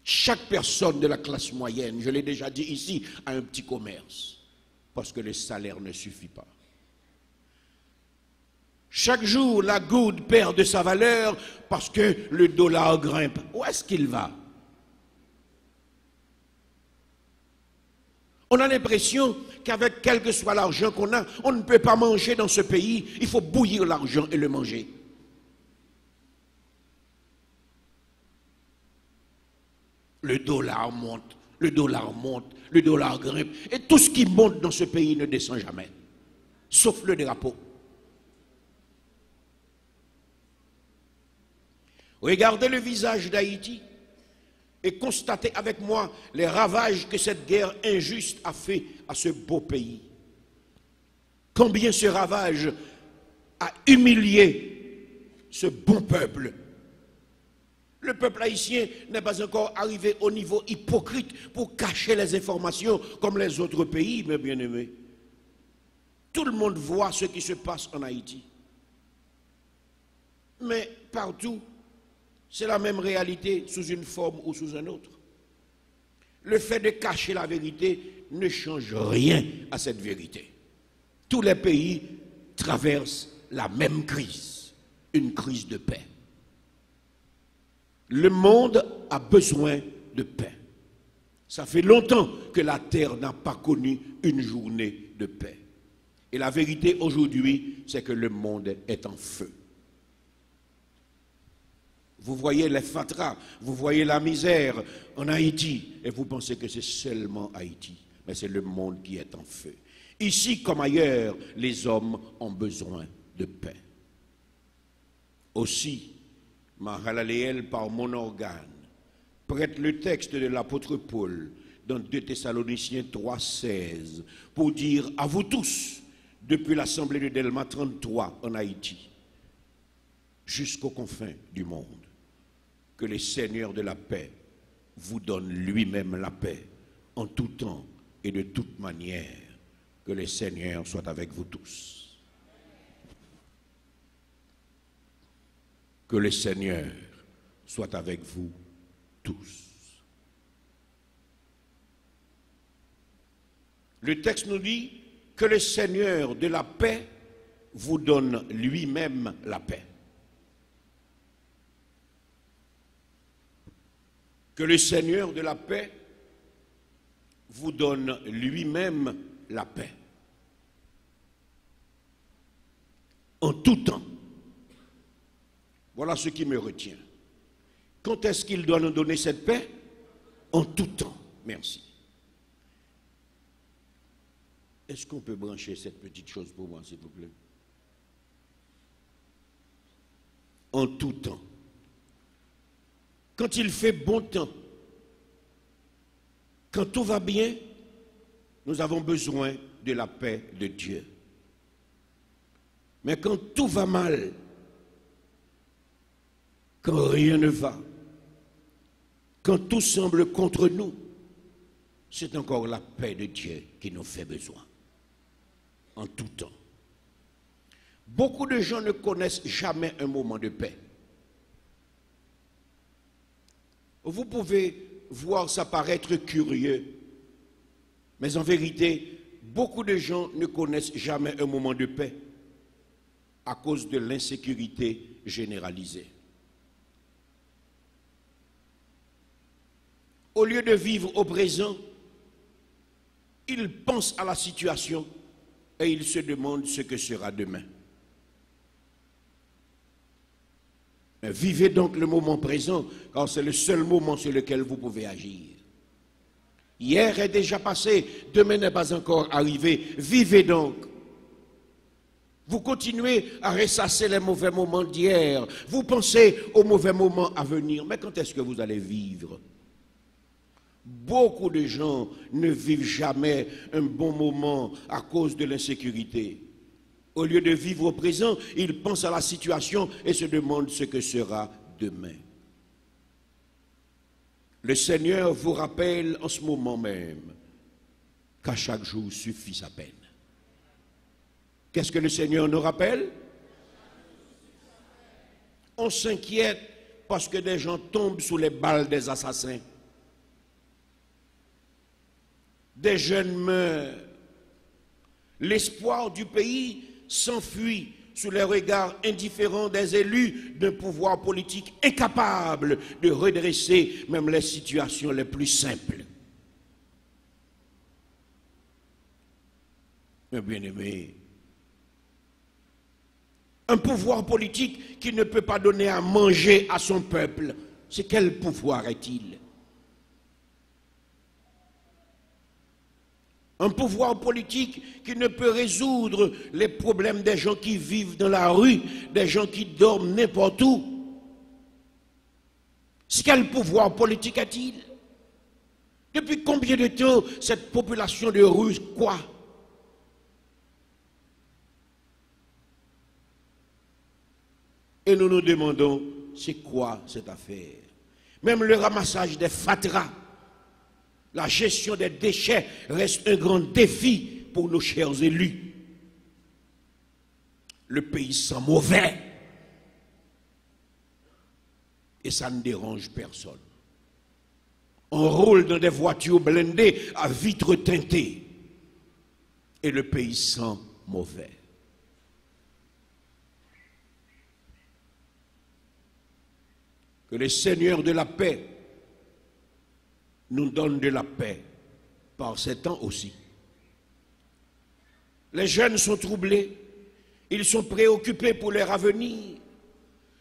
Chaque personne de la classe moyenne, je l'ai déjà dit ici, a un petit commerce, parce que le salaire ne suffit pas. Chaque jour, la goutte perd de sa valeur parce que le dollar grimpe. Où est-ce qu'il va? On a l'impression qu'avec quel que soit l'argent qu'on a, on ne peut pas manger dans ce pays. Il faut bouillir l'argent et le manger. Le dollar monte, le dollar monte, le dollar grimpe. Et tout ce qui monte dans ce pays ne descend jamais. Sauf le drapeau. Regardez le visage d'Haïti et constatez avec moi les ravages que cette guerre injuste a fait à ce beau pays. Combien ce ravage a humilié ce bon peuple. Le peuple haïtien n'est pas encore arrivé au niveau hypocrite pour cacher les informations comme les autres pays, mes bien-aimés. Tout le monde voit ce qui se passe en Haïti. Mais partout, c'est la même réalité sous une forme ou sous une autre. Le fait de cacher la vérité ne change rien à cette vérité. Tous les pays traversent la même crise, une crise de paix. Le monde a besoin de paix. Ça fait longtemps que la terre n'a pas connu une journée de paix. Et la vérité aujourd'hui, c'est que le monde est en feu. Vous voyez les fatras, vous voyez la misère en Haïti, et vous pensez que c'est seulement Haïti, mais c'est le monde qui est en feu. Ici comme ailleurs, les hommes ont besoin de paix. Aussi, Mahalaleel par mon organe prête le texte de l'apôtre Paul dans 2 Thessaloniciens 3,16 pour dire à vous tous, depuis l'assemblée de Delma 33 en Haïti, jusqu'aux confins du monde, que le Seigneur de la paix vous donne lui-même la paix en tout temps et de toute manière. Que le Seigneur soit avec vous tous. Que le Seigneur soit avec vous tous. Le texte nous dit que le Seigneur de la paix vous donne lui-même la paix. Que le Seigneur de la paix vous donne lui-même la paix. En tout temps. Voilà ce qui me retient. Quand est-ce qu'il doit nous donner cette paix? En tout temps. Merci. Est-ce qu'on peut brancher cette petite chose pour moi, s'il vous plaît? En tout temps. Quand il fait bon temps, quand tout va bien, nous avons besoin de la paix de Dieu. Mais quand tout va mal, quand rien ne va, quand tout semble contre nous, c'est encore la paix de Dieu qui nous fait besoin. En tout temps. Beaucoup de gens ne connaissent jamais un moment de paix. Vous pouvez voir ça paraître curieux, mais en vérité, beaucoup de gens ne connaissent jamais un moment de paix à cause de l'insécurité généralisée. Au lieu de vivre au présent, il pense à la situation et il se demande ce que sera demain. Mais vivez donc le moment présent, car c'est le seul moment sur lequel vous pouvez agir. Hier est déjà passé, demain n'est pas encore arrivé. Vivez donc. Vous continuez à ressasser les mauvais moments d'hier. Vous pensez aux mauvais moments à venir. Mais quand est-ce que vous allez vivre? Beaucoup de gens ne vivent jamais un bon moment à cause de l'insécurité. Au lieu de vivre au présent, ils pensent à la situation et se demandent ce que sera demain. Le Seigneur vous rappelle en ce moment même qu'à chaque jour suffit sa peine. Qu'est-ce que le Seigneur nous rappelle? On s'inquiète parce que des gens tombent sous les balles des assassins. Des jeunes meurent. L'espoir du pays s'enfuit sous les regards indifférents des élus d'un pouvoir politique incapable de redresser même les situations les plus simples. Mes bien-aimés, un pouvoir politique qui ne peut pas donner à manger à son peuple, c'est quel pouvoir est-il? Un pouvoir politique qui ne peut résoudre les problèmes des gens qui vivent dans la rue, des gens qui dorment n'importe où. Quel pouvoir politique a-t-il? Depuis combien de temps cette population de rue quoi? Et nous nous demandons, c'est quoi cette affaire? Même le ramassage des fatras, la gestion des déchets reste un grand défi pour nos chers élus. Le pays sent mauvais. Et ça ne dérange personne. On roule dans des voitures blindées à vitres teintées. Et le pays sent mauvais. Que le Seigneur de la paix nous donne de la paix par ces temps aussi. Les jeunes sont troublés, ils sont préoccupés pour leur avenir.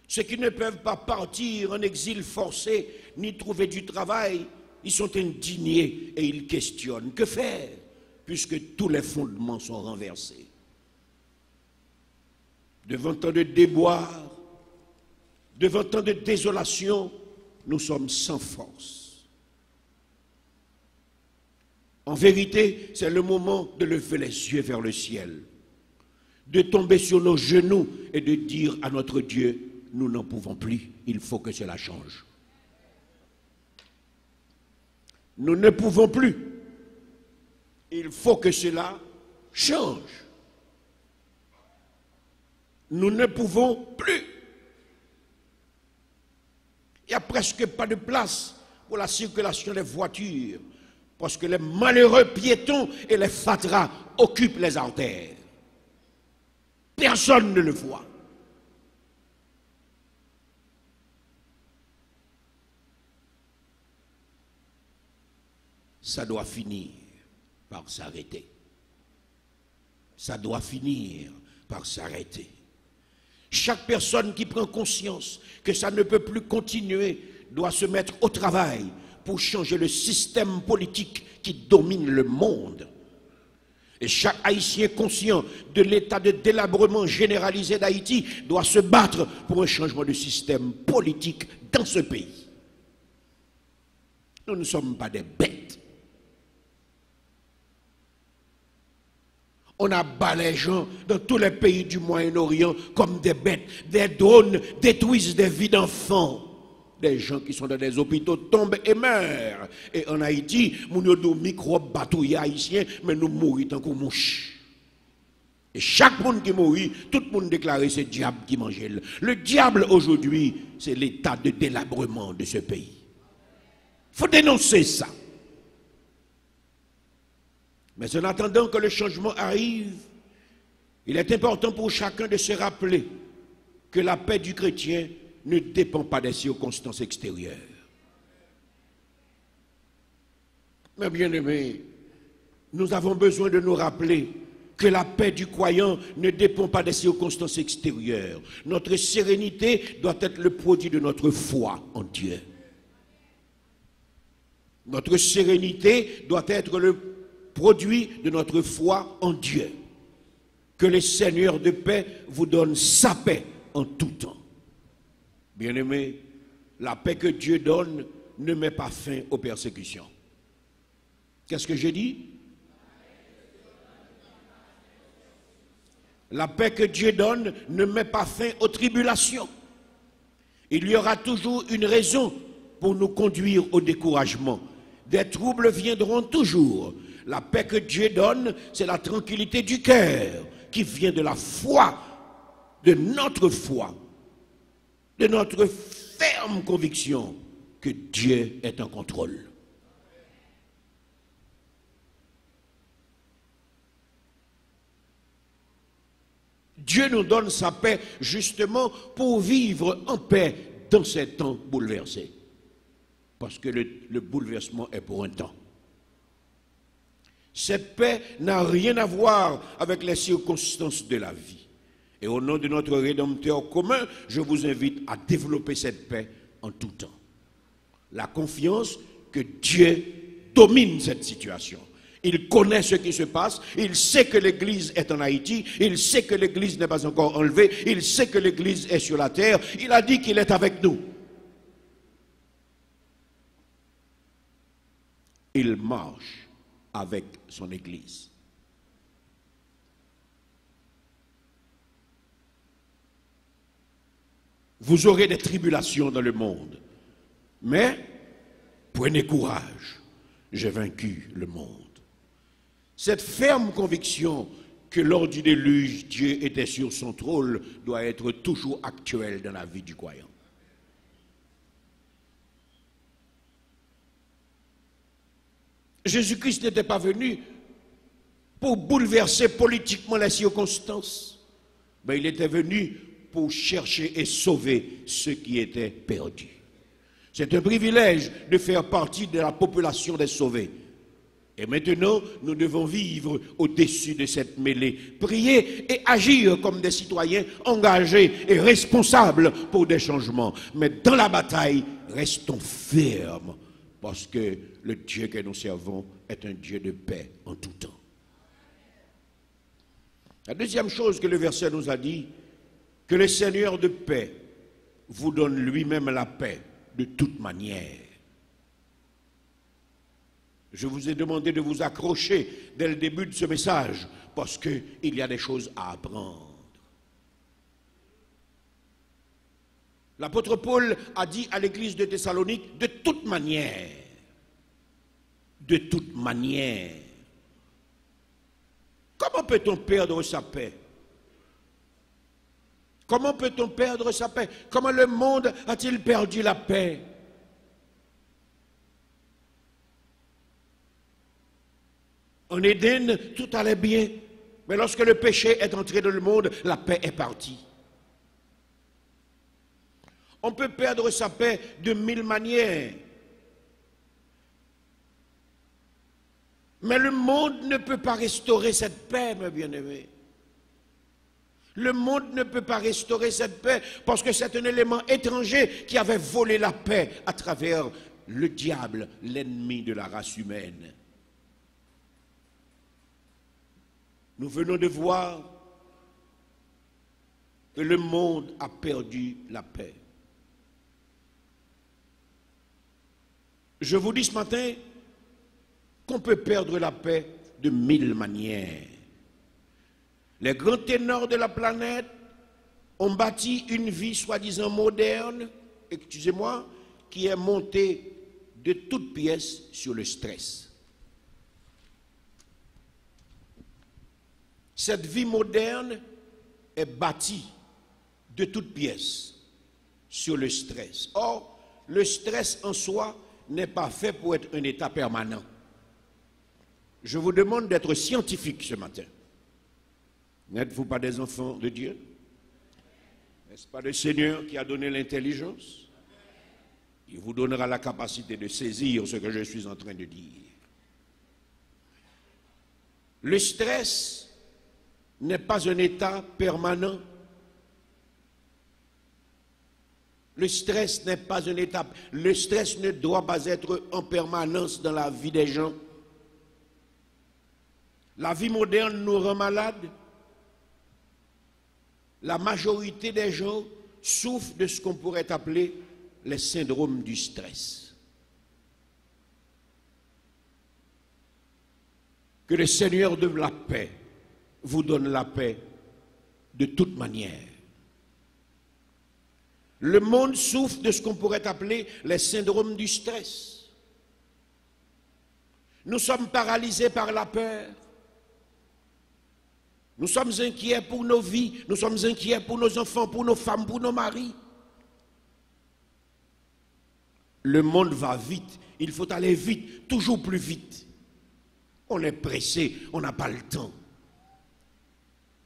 Ceux qui ne peuvent pas partir en exil forcé ni trouver du travail, ils sont indignés et ils questionnent. Que faire puisque tous les fondements sont renversés? Devant tant de déboires, devant tant de désolation, nous sommes sans force. En vérité, c'est le moment de lever les yeux vers le ciel, de tomber sur nos genoux et de dire à notre Dieu, nous n'en pouvons plus, il faut que cela change. Nous ne pouvons plus, il faut que cela change. Nous ne pouvons plus. Il n'y a presque pas de place pour la circulation des voitures, parce que les malheureux piétons et les fatras occupent les artères. Personne ne le voit. Ça doit finir par s'arrêter. Ça doit finir par s'arrêter. Chaque personne qui prend conscience que ça ne peut plus continuer doit se mettre au travail pour changer le système politique qui domine le monde. Et chaque Haïtien conscient de l'état de délabrement généralisé d'Haïti doit se battre pour un changement de système politique dans ce pays. Nous ne sommes pas des bêtes. On abat les gens dans tous les pays du Moyen-Orient comme des bêtes. Des drones détruisent des vies d'enfants. Des gens qui sont dans des hôpitaux tombent et meurent. Et en Haïti, nous avons des microbes batouillés haïtiens, mais nous mourons tant qu'on mouche. Et chaque monde qui mourit, tout le monde déclare c'est le diable qui mange. Le diable aujourd'hui, c'est l'état de délabrement de ce pays. Il faut dénoncer ça. Mais en attendant que le changement arrive, il est important pour chacun de se rappeler que la paix du chrétien ne dépend pas des circonstances extérieures. Mais bien aimé, nous avons besoin de nous rappeler que la paix du croyant ne dépend pas des circonstances extérieures. Notre sérénité doit être le produit de notre foi en Dieu. Notre sérénité doit être le produit de notre foi en Dieu. Que le Seigneur de paix vous donne sa paix en tout temps. Bien-aimés, la paix que Dieu donne ne met pas fin aux persécutions. Qu'est-ce que j'ai dit? La paix que Dieu donne ne met pas fin aux tribulations. Il y aura toujours une raison pour nous conduire au découragement. Des troubles viendront toujours. La paix que Dieu donne, c'est la tranquillité du cœur qui vient de la foi, de notre ferme conviction que Dieu est en contrôle. Dieu nous donne sa paix justement pour vivre en paix dans ces temps bouleversés. Parce que le bouleversement est pour un temps. Cette paix n'a rien à voir avec les circonstances de la vie. Et au nom de notre Rédempteur commun, je vous invite à développer cette paix en tout temps. La confiance que Dieu domine cette situation. Il connaît ce qui se passe, il sait que l'Église est en Haïti, il sait que l'Église n'est pas encore enlevée, il sait que l'Église est sur la terre, il a dit qu'il est avec nous. Il marche avec son Église. Vous aurez des tribulations dans le monde, mais prenez courage, j'ai vaincu le monde. Cette ferme conviction que lors du déluge, Dieu était sur son trône doit être toujours actuelle dans la vie du croyant. Jésus-Christ n'était pas venu pour bouleverser politiquement les circonstances, mais il était venu pour chercher et sauver ceux qui étaient perdus. C'est un privilège de faire partie de la population des sauvés. Et maintenant, nous devons vivre au-dessus de cette mêlée, prier et agir comme des citoyens engagés et responsables pour des changements. Mais dans la bataille, restons fermes, parce que le Dieu que nous servons est un Dieu de paix en tout temps. La deuxième chose que le verset nous a dit, que le Seigneur de paix vous donne lui-même la paix de toute manière. Je vous ai demandé de vous accrocher dès le début de ce message parce qu'il y a des choses à apprendre. L'apôtre Paul a dit à l'église de Thessalonique, de toute manière. De toute manière. Comment peut-on perdre sa paix? Comment peut-on perdre sa paix? Comment le monde a-t-il perdu la paix? En Éden, tout allait bien. Mais lorsque le péché est entré dans le monde, la paix est partie. On peut perdre sa paix de 1000 manières. Mais le monde ne peut pas restaurer cette paix, mes bien-aimés. Le monde ne peut pas restaurer cette paix parce que c'est un élément étranger qui avait volé la paix à travers le diable, l'ennemi de la race humaine. Nous venons de voir que le monde a perdu la paix. Je vous dis ce matin qu'on peut perdre la paix de 1000 manières. Les grands ténors de la planète ont bâti une vie soi-disant moderne, excusez-moi, qui est montée de toutes pièces sur le stress. Cette vie moderne est bâtie de toutes pièces sur le stress. Or, le stress en soi n'est pas fait pour être un état permanent. Je vous demande d'être scientifique ce matin. N'êtes-vous pas des enfants de Dieu? N'est-ce pas le Seigneur qui a donné l'intelligence? Il vous donnera la capacité de saisir ce que je suis en train de dire. Le stress n'est pas un état permanent. Le stress n'est pas un état. Le stress ne doit pas être en permanence dans la vie des gens. La vie moderne nous rend malades. La majorité des gens souffrent de ce qu'on pourrait appeler les syndromes du stress. Que le Seigneur de la paix vous donne la paix de toute manière. Le monde souffre de ce qu'on pourrait appeler les syndromes du stress. Nous sommes paralysés par la peur. Nous sommes inquiets pour nos vies, nous sommes inquiets pour nos enfants, pour nos femmes, pour nos maris. Le monde va vite, il faut aller vite, toujours plus vite. On est pressé, on n'a pas le temps.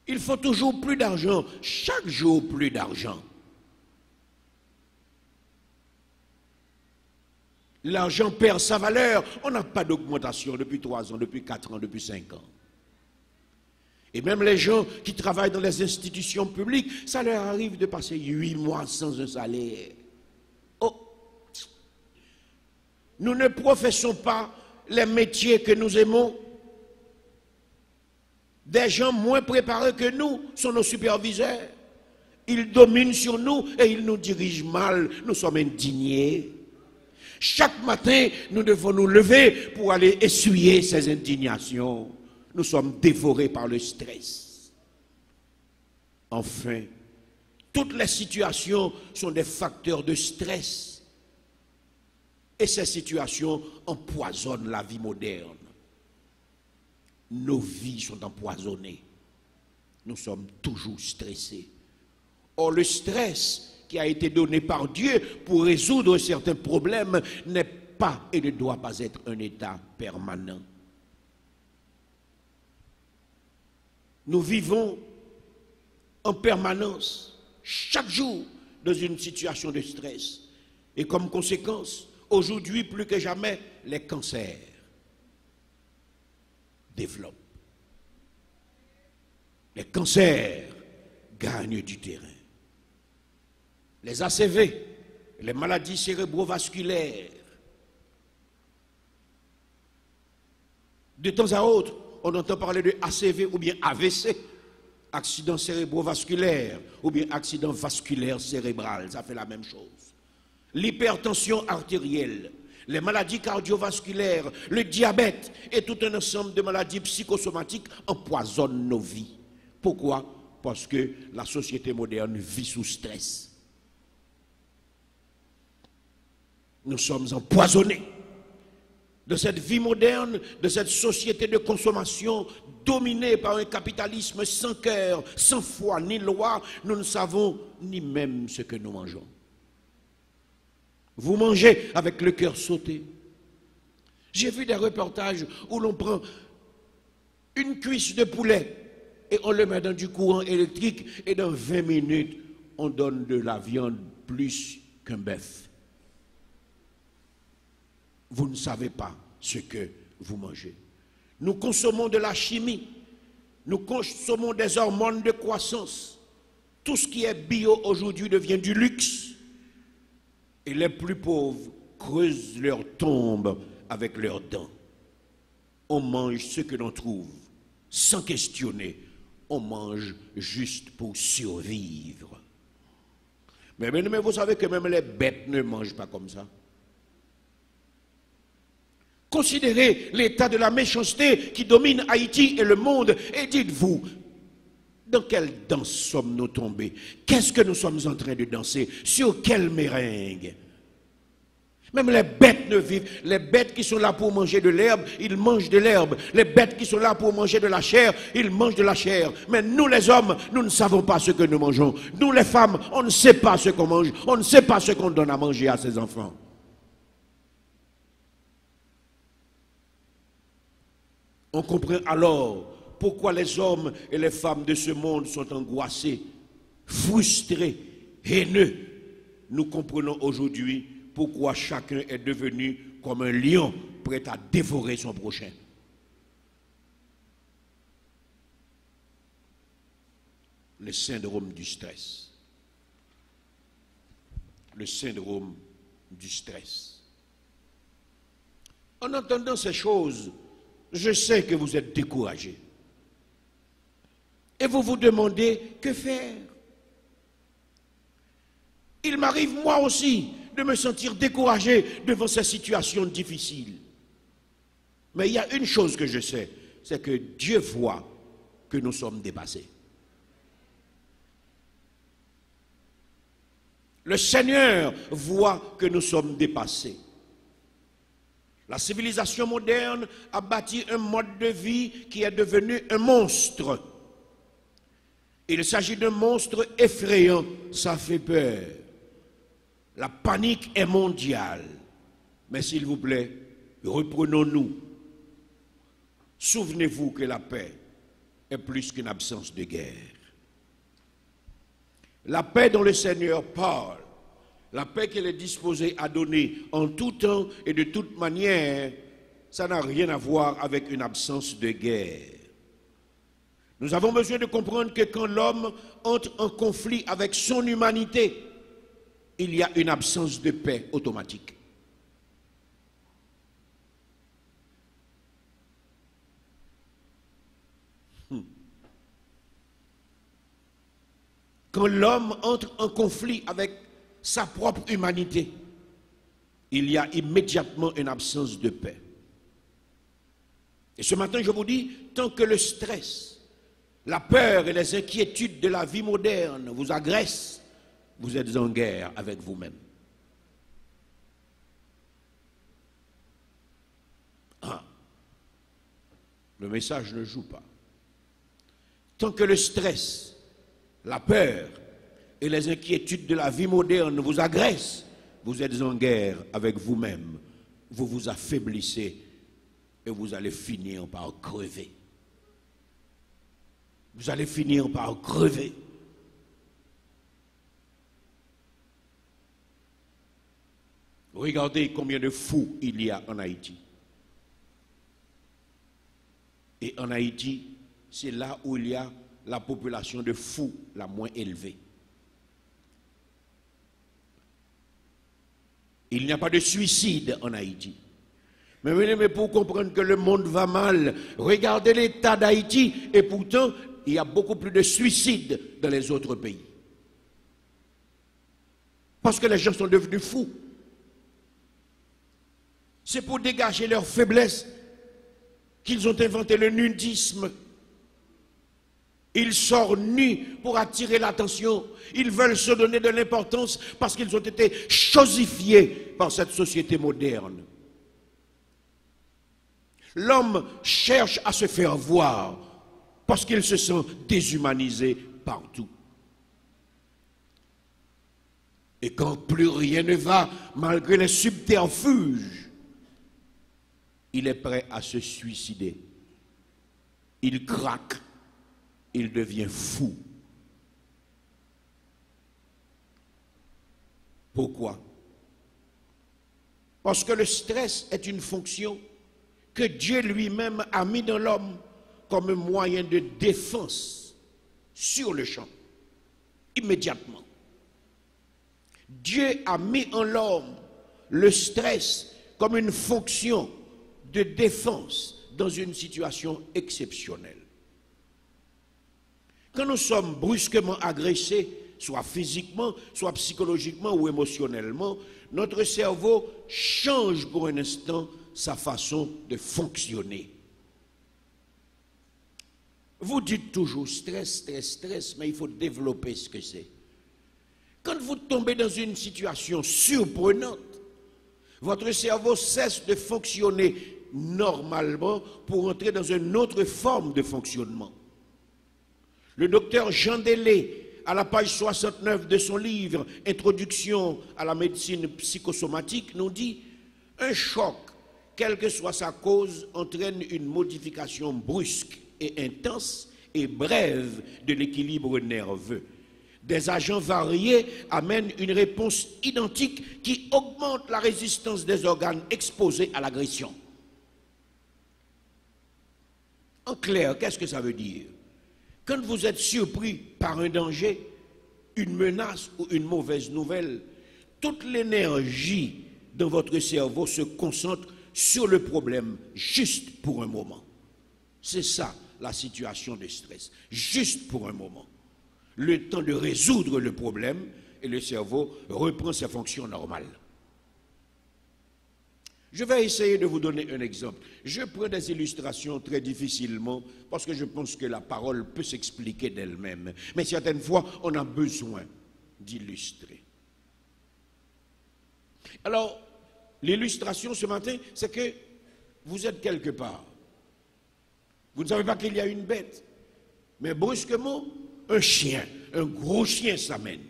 Il faut toujours plus d'argent, chaque jour plus d'argent. L'argent perd sa valeur, on n'a pas d'augmentation depuis 3 ans, depuis 4 ans, depuis 5 ans. Et même les gens qui travaillent dans les institutions publiques, ça leur arrive de passer 8 mois sans un salaire. Oh! Nous ne professons pas les métiers que nous aimons. Des gens moins préparés que nous sont nos superviseurs. Ils dominent sur nous et ils nous dirigent mal. Nous sommes indignés. Chaque matin, nous devons nous lever pour aller essuyer ces indignations. Nous sommes dévorés par le stress. Enfin, toutes les situations sont des facteurs de stress. Et ces situations empoisonnent la vie moderne. Nos vies sont empoisonnées. Nous sommes toujours stressés. Or, le stress qui a été donné par Dieu pour résoudre certains problèmes n'est pas et ne doit pas être un état permanent. Nous vivons en permanence, chaque jour, dans une situation de stress. Et comme conséquence, aujourd'hui plus que jamais, les cancers développent. Les cancers gagnent du terrain. Les ACV, les maladies cérébrovasculaires. De temps à autre, on entend parler de ACV ou bien AVC, accident cérébrovasculaire, ou bien accident vasculaire cérébral, ça fait la même chose. L'hypertension artérielle, les maladies cardiovasculaires, le diabète et tout un ensemble de maladies psychosomatiques empoisonnent nos vies. Pourquoi? Parce que la société moderne vit sous stress. Nous sommes empoisonnés. De cette vie moderne, de cette société de consommation dominée par un capitalisme sans cœur, sans foi ni loi, nous ne savons ni même ce que nous mangeons. Vous mangez avec le cœur sauté. J'ai vu des reportages où l'on prend une cuisse de poulet et on le met dans du courant électrique et dans 20 minutes, on donne de la viande plus qu'un bœuf. Vous ne savez pas ce que vous mangez. Nous consommons de la chimie, nous consommons des hormones de croissance. Tout ce qui est bio aujourd'hui devient du luxe. Et les plus pauvres creusent leur tombe avec leurs dents. On mange ce que l'on trouve, sans questionner. On mange juste pour survivre. Mais vous savez que même les bêtes ne mangent pas comme ça. Considérez l'état de la méchanceté qui domine Haïti et le monde et dites-vous, dans quelle danse sommes-nous tombés? Qu'est-ce que nous sommes en train de danser? Sur quel meringue? Même les bêtes ne vivent. Les bêtes qui sont là pour manger de l'herbe, ils mangent de l'herbe. Les bêtes qui sont là pour manger de la chair, ils mangent de la chair. Mais nous les hommes, nous ne savons pas ce que nous mangeons. Nous les femmes, on ne sait pas ce qu'on mange. On ne sait pas ce qu'on donne à manger à ses enfants. On comprend alors pourquoi les hommes et les femmes de ce monde sont angoissés, frustrés, haineux. Nous comprenons aujourd'hui pourquoi chacun est devenu comme un lion prêt à dévorer son prochain. le syndrome du stress. Le syndrome du stress. En entendant ces choses, je sais que vous êtes découragés. Et vous vous demandez que faire. Il m'arrive moi aussi de me sentir découragé devant ces situations difficiles. Mais il y a une chose que je sais, c'est que Dieu voit que nous sommes dépassés. Le Seigneur voit que nous sommes dépassés. La civilisation moderne a bâti un mode de vie qui est devenu un monstre. Il s'agit d'un monstre effrayant, ça fait peur. La panique est mondiale. Mais s'il vous plaît, reprenons-nous. Souvenez-vous que la paix est plus qu'une absence de guerre. La paix dont le Seigneur parle, la paix qu'il est disposé à donner en tout temps et de toute manière, ça n'a rien à voir avec une absence de guerre. Nous avons besoin de comprendre que quand l'homme entre en conflit avec son humanité, il y a une absence de paix automatique. Quand l'homme entre en conflit avec sa propre humanité, il y a immédiatement une absence de paix. Et ce matin, je vous dis, tant que le stress, la peur et les inquiétudes de la vie moderne vous agressent, vous êtes en guerre avec vous-même. Le message ne joue pas. Tant que le stress, la peur et les inquiétudes de la vie moderne vous agressent, vous êtes en guerre avec vous-même. Vous vous affaiblissez et vous allez finir par crever. Vous allez finir par crever. Regardez combien de fous il y a en Haïti. Et en Haïti, c'est là où il y a la population de fous la moins élevée. Il n'y a pas de suicide en Haïti. Mais pour comprendre que le monde va mal, regardez l'état d'Haïti et pourtant, il y a beaucoup plus de suicides dans les autres pays. Parce que les gens sont devenus fous. C'est pour dégager leur faiblesse qu'ils ont inventé le nudisme. Ils sortent nus pour attirer l'attention. Ils veulent se donner de l'importance parce qu'ils ont été chosifiés par cette société moderne. L'homme cherche à se faire voir parce qu'il se sent déshumanisé partout. Et quand plus rien ne va, malgré les subterfuges, il est prêt à se suicider. Il craque. Il devient fou. Pourquoi? Parce que le stress est une fonction que Dieu lui-même a mis dans l'homme comme un moyen de défense sur le champ, immédiatement. Dieu a mis en l'homme le stress comme une fonction de défense dans une situation exceptionnelle. Quand nous sommes brusquement agressés, soit physiquement, soit psychologiquement ou émotionnellement, notre cerveau change pour un instant sa façon de fonctionner. Vous dites toujours stress, stress, stress, mais il faut développer ce que c'est. Quand vous tombez dans une situation surprenante, votre cerveau cesse de fonctionner normalement pour entrer dans une autre forme de fonctionnement. Le docteur Jean Delay, à la page 69 de son livre « Introduction à la médecine psychosomatique », nous dit « Un choc, quelle que soit sa cause, entraîne une modification brusque et intense et brève de l'équilibre nerveux. Des agents variés amènent une réponse identique qui augmente la résistance des organes exposés à l'agression. » En clair, qu'est-ce que ça veut dire? Quand vous êtes surpris par un danger, une menace ou une mauvaise nouvelle, toute l'énergie dans votre cerveau se concentre sur le problème juste pour un moment. C'est ça la situation de stress, juste pour un moment. Le temps de résoudre le problème et le cerveau reprend ses fonctions normales. Je vais essayer de vous donner un exemple. Je prends des illustrations très difficilement parce que je pense que la parole peut s'expliquer d'elle-même. Mais certaines fois, on a besoin d'illustrer. Alors, l'illustration ce matin, c'est que vous êtes quelque part. Vous ne savez pas qu'il y a une bête. Mais brusquement, un chien, un gros chien s'amène.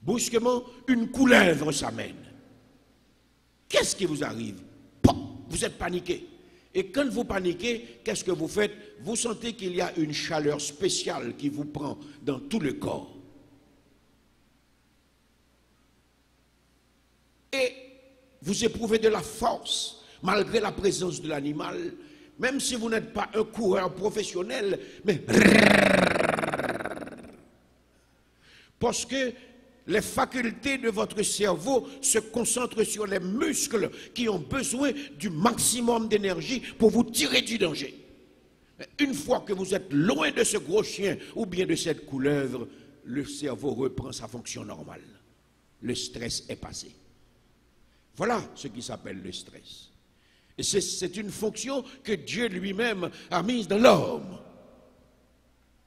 Brusquement, une couleuvre s'amène. Qu'est-ce qui vous arrive? Vous êtes paniqué. Et quand vous paniquez, qu'est-ce que vous faites? Vous sentez qu'il y a une chaleur spéciale qui vous prend dans tout le corps. Et vous éprouvez de la force, malgré la présence de l'animal, même si vous n'êtes pas un coureur professionnel, mais parce que les facultés de votre cerveau se concentrent sur les muscles qui ont besoin du maximum d'énergie pour vous tirer du danger. Une fois que vous êtes loin de ce gros chien ou bien de cette couleuvre, le cerveau reprend sa fonction normale. Le stress est passé. Voilà ce qui s'appelle le stress. Et c'est une fonction que Dieu lui-même a mise dans l'homme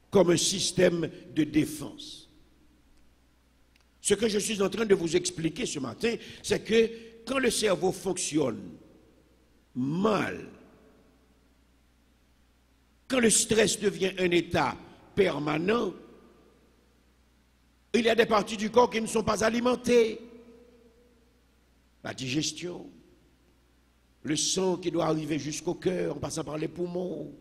comme un système de défense. Ce que je suis en train de vous expliquer ce matin, c'est que quand le cerveau fonctionne mal, quand le stress devient un état permanent, il y a des parties du corps qui ne sont pas alimentées. La digestion, le sang qui doit arriver jusqu'au cœur en passant par les poumons.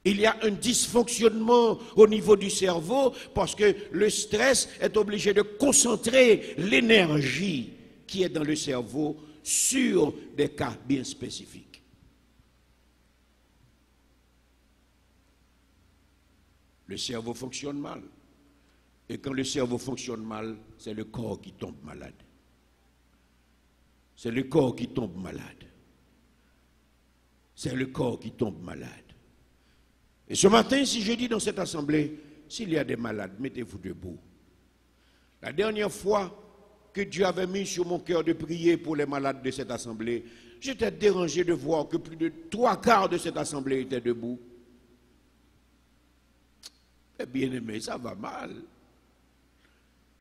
Il y a un dysfonctionnement au niveau du cerveau parce que le stress est obligé de concentrer l'énergie qui est dans le cerveau sur des cas bien spécifiques. Le cerveau fonctionne mal. Et quand le cerveau fonctionne mal, c'est le corps qui tombe malade. C'est le corps qui tombe malade. C'est le corps qui tombe malade. Et ce matin, si je dis dans cette assemblée, s'il y a des malades, mettez-vous debout. La dernière fois que Dieu avait mis sur mon cœur de prier pour les malades de cette assemblée, j'étais dérangé de voir que plus de 3/4 de cette assemblée étaient debout. Mais bien aimé, ça va mal.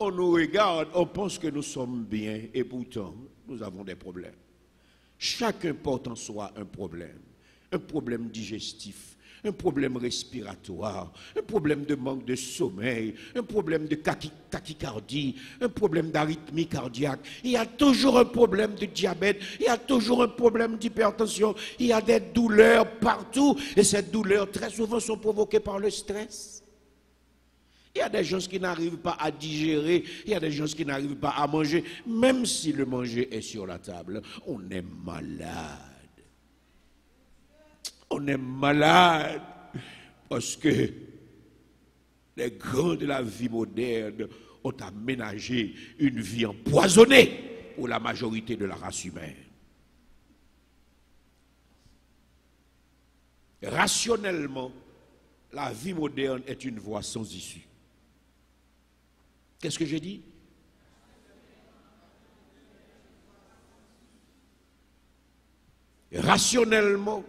On nous regarde, on pense que nous sommes bien, et pourtant, nous avons des problèmes. Chacun porte en soi un problème digestif, un problème respiratoire, un problème de manque de sommeil, un problème de tachycardie, un problème d'arythmie cardiaque. Il y a toujours un problème de diabète, il y a toujours un problème d'hypertension, il y a des douleurs partout, et ces douleurs très souvent sont provoquées par le stress. Il y a des gens qui n'arrivent pas à digérer, il y a des gens qui n'arrivent pas à manger, même si le manger est sur la table. On est malade. On est malade parce que les grands de la vie moderne ont aménagé une vie empoisonnée pour la majorité de la race humaine. Rationnellement, la vie moderne est une voie sans issue. Qu'est-ce que j'ai dit? Rationnellement,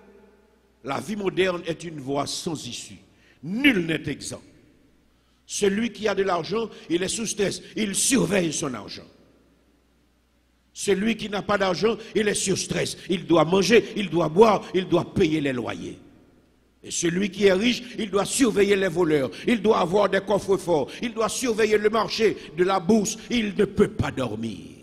la vie moderne est une voie sans issue. Nul n'est exempt. Celui qui a de l'argent, il est sous stress. Il surveille son argent. Celui qui n'a pas d'argent, il est sur stress. Il doit manger, il doit boire, il doit payer les loyers. Et celui qui est riche, il doit surveiller les voleurs. Il doit avoir des coffres forts. Il doit surveiller le marché de la bourse. Il ne peut pas dormir.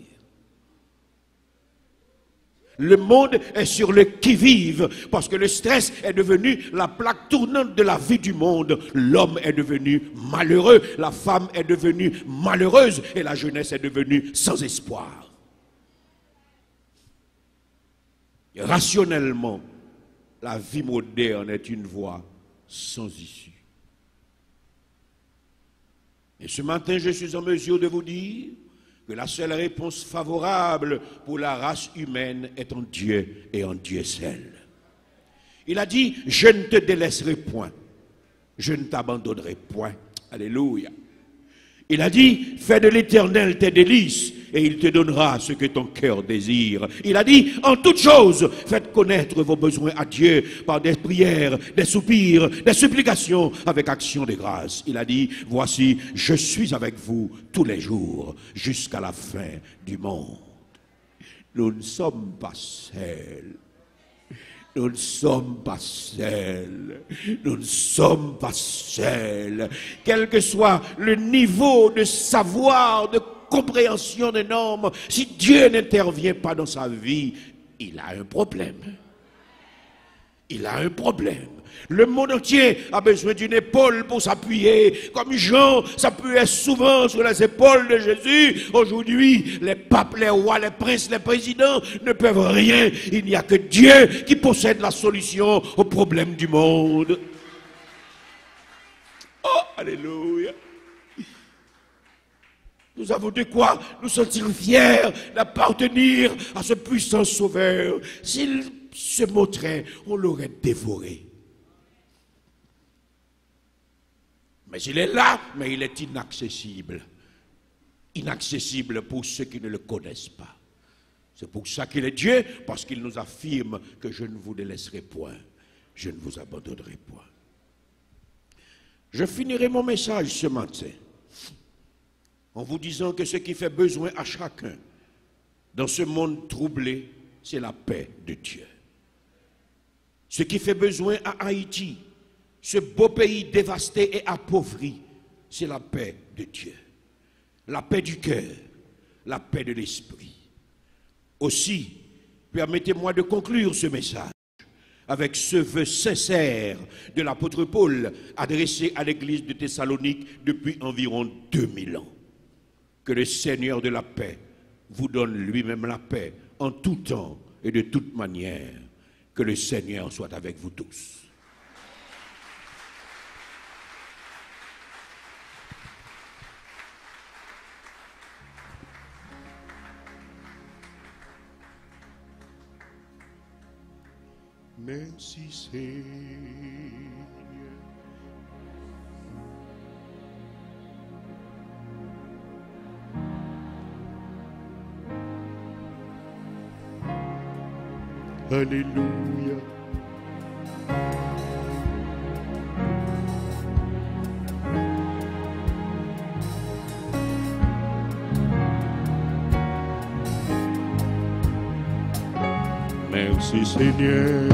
Le monde est sur le qui-vive parce que le stress est devenu la plaque tournante de la vie du monde. L'homme est devenu malheureux, la femme est devenue malheureuse et la jeunesse est devenue sans espoir. Et rationnellement, la vie moderne est une voie sans issue. Et ce matin, je suis en mesure de vous dire que la seule réponse favorable pour la race humaine est en Dieu et en Dieu seul. Il a dit, je ne te délaisserai point, je ne t'abandonnerai point. Alléluia. Il a dit, fais de l'Éternel tes délices et il te donnera ce que ton cœur désire. Il a dit, en toutes choses, faites connaître vos besoins à Dieu par des prières, des soupirs, des supplications avec action de grâce. Il a dit, voici, je suis avec vous tous les jours jusqu'à la fin du monde. Nous ne sommes pas seuls. Nous ne sommes pas seuls. Nous ne sommes pas seuls. Quel que soit le niveau de savoir, de compréhension des normes, si Dieu n'intervient pas dans sa vie, il a un problème. Il a un problème. Le monde entier a besoin d'une épaule pour s'appuyer. Comme Jean s'appuyait souvent sur les épaules de Jésus, aujourd'hui, les papes, les rois, les princes, les présidents ne peuvent rien. Il n'y a que Dieu qui possède la solution aux problèmes du monde. Oh, alléluia. Nous avons de quoi nous sentir fiers d'appartenir à ce puissant sauveur. S'il se montrait, on l'aurait dévoré. Mais il est là, mais il est inaccessible. Inaccessible pour ceux qui ne le connaissent pas. C'est pour ça qu'il est Dieu, parce qu'il nous affirme que je ne vous délaisserai point, je ne vous abandonnerai point. Je finirai mon message ce matin en vous disant que ce qui fait besoin à chacun dans ce monde troublé, c'est la paix de Dieu. Ce qui fait besoin à Haïti, ce beau pays dévasté et appauvri, c'est la paix de Dieu. La paix du cœur, la paix de l'esprit. Aussi, permettez-moi de conclure ce message avec ce vœu sincère de l'apôtre Paul adressé à l'église de Thessalonique depuis environ 2000 ans. Que le Seigneur de la paix vous donne lui-même la paix en tout temps et de toute manière. Que le Seigneur soit avec vous tous. Merci Seigneur. Alléluia. Merci Seigneur.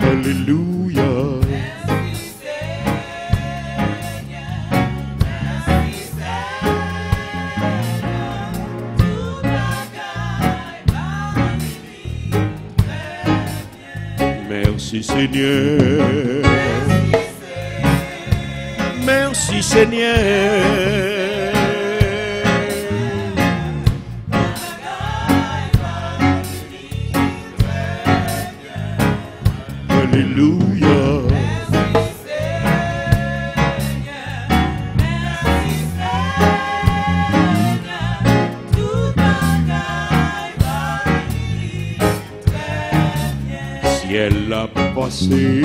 Alléluia. Merci Seigneur. Merci Seigneur. Alléluia. Ciel a passé,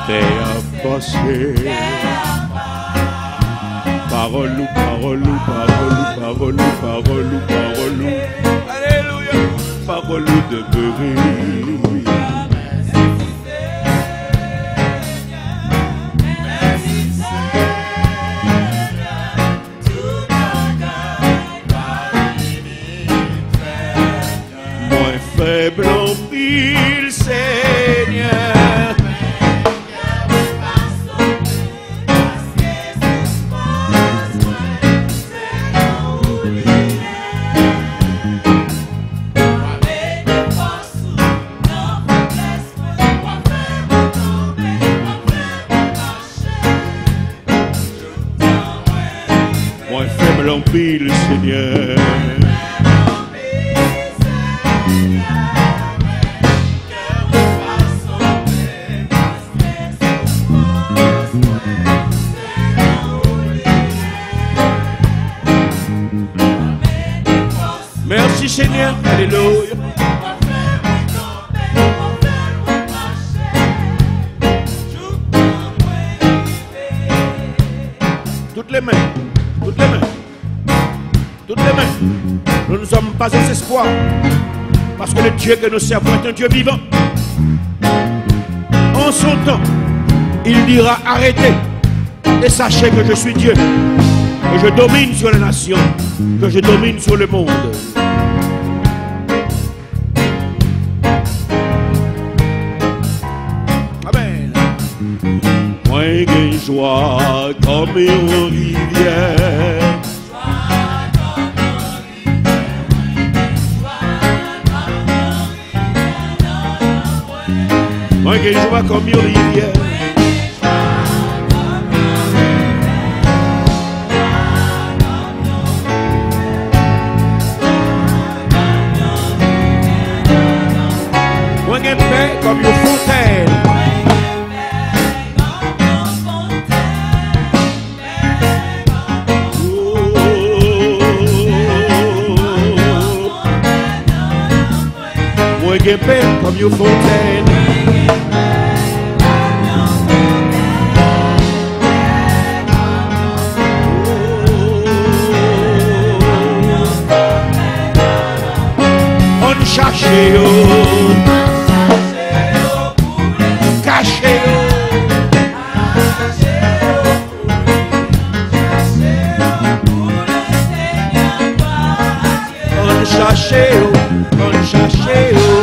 terre a passé, parole ou parole ou parole ou parole ou parole ou parole ou, alléluia, parole ou demeurer. Faible en pile, Seigneur. remplis le Seigneur. Merci Seigneur, alléluia. Toutes les mains, toutes les mains, toutes les mains. Nous ne sommes pas sans espoir, parce que le Dieu que nous servons est un Dieu vivant. En son temps, il dira arrêtez et sachez que je suis Dieu, que je domine sur les nations, que je domine sur le monde. Amen. Moi j'ai joie comme une rivière. Moi j'ai joie comme une rivière. Moi j'ai paix comme une fontaine. Moi j'ai paix comme une fontaine. Cachez-o, cachez-o, on cachez-o, on cachez-o.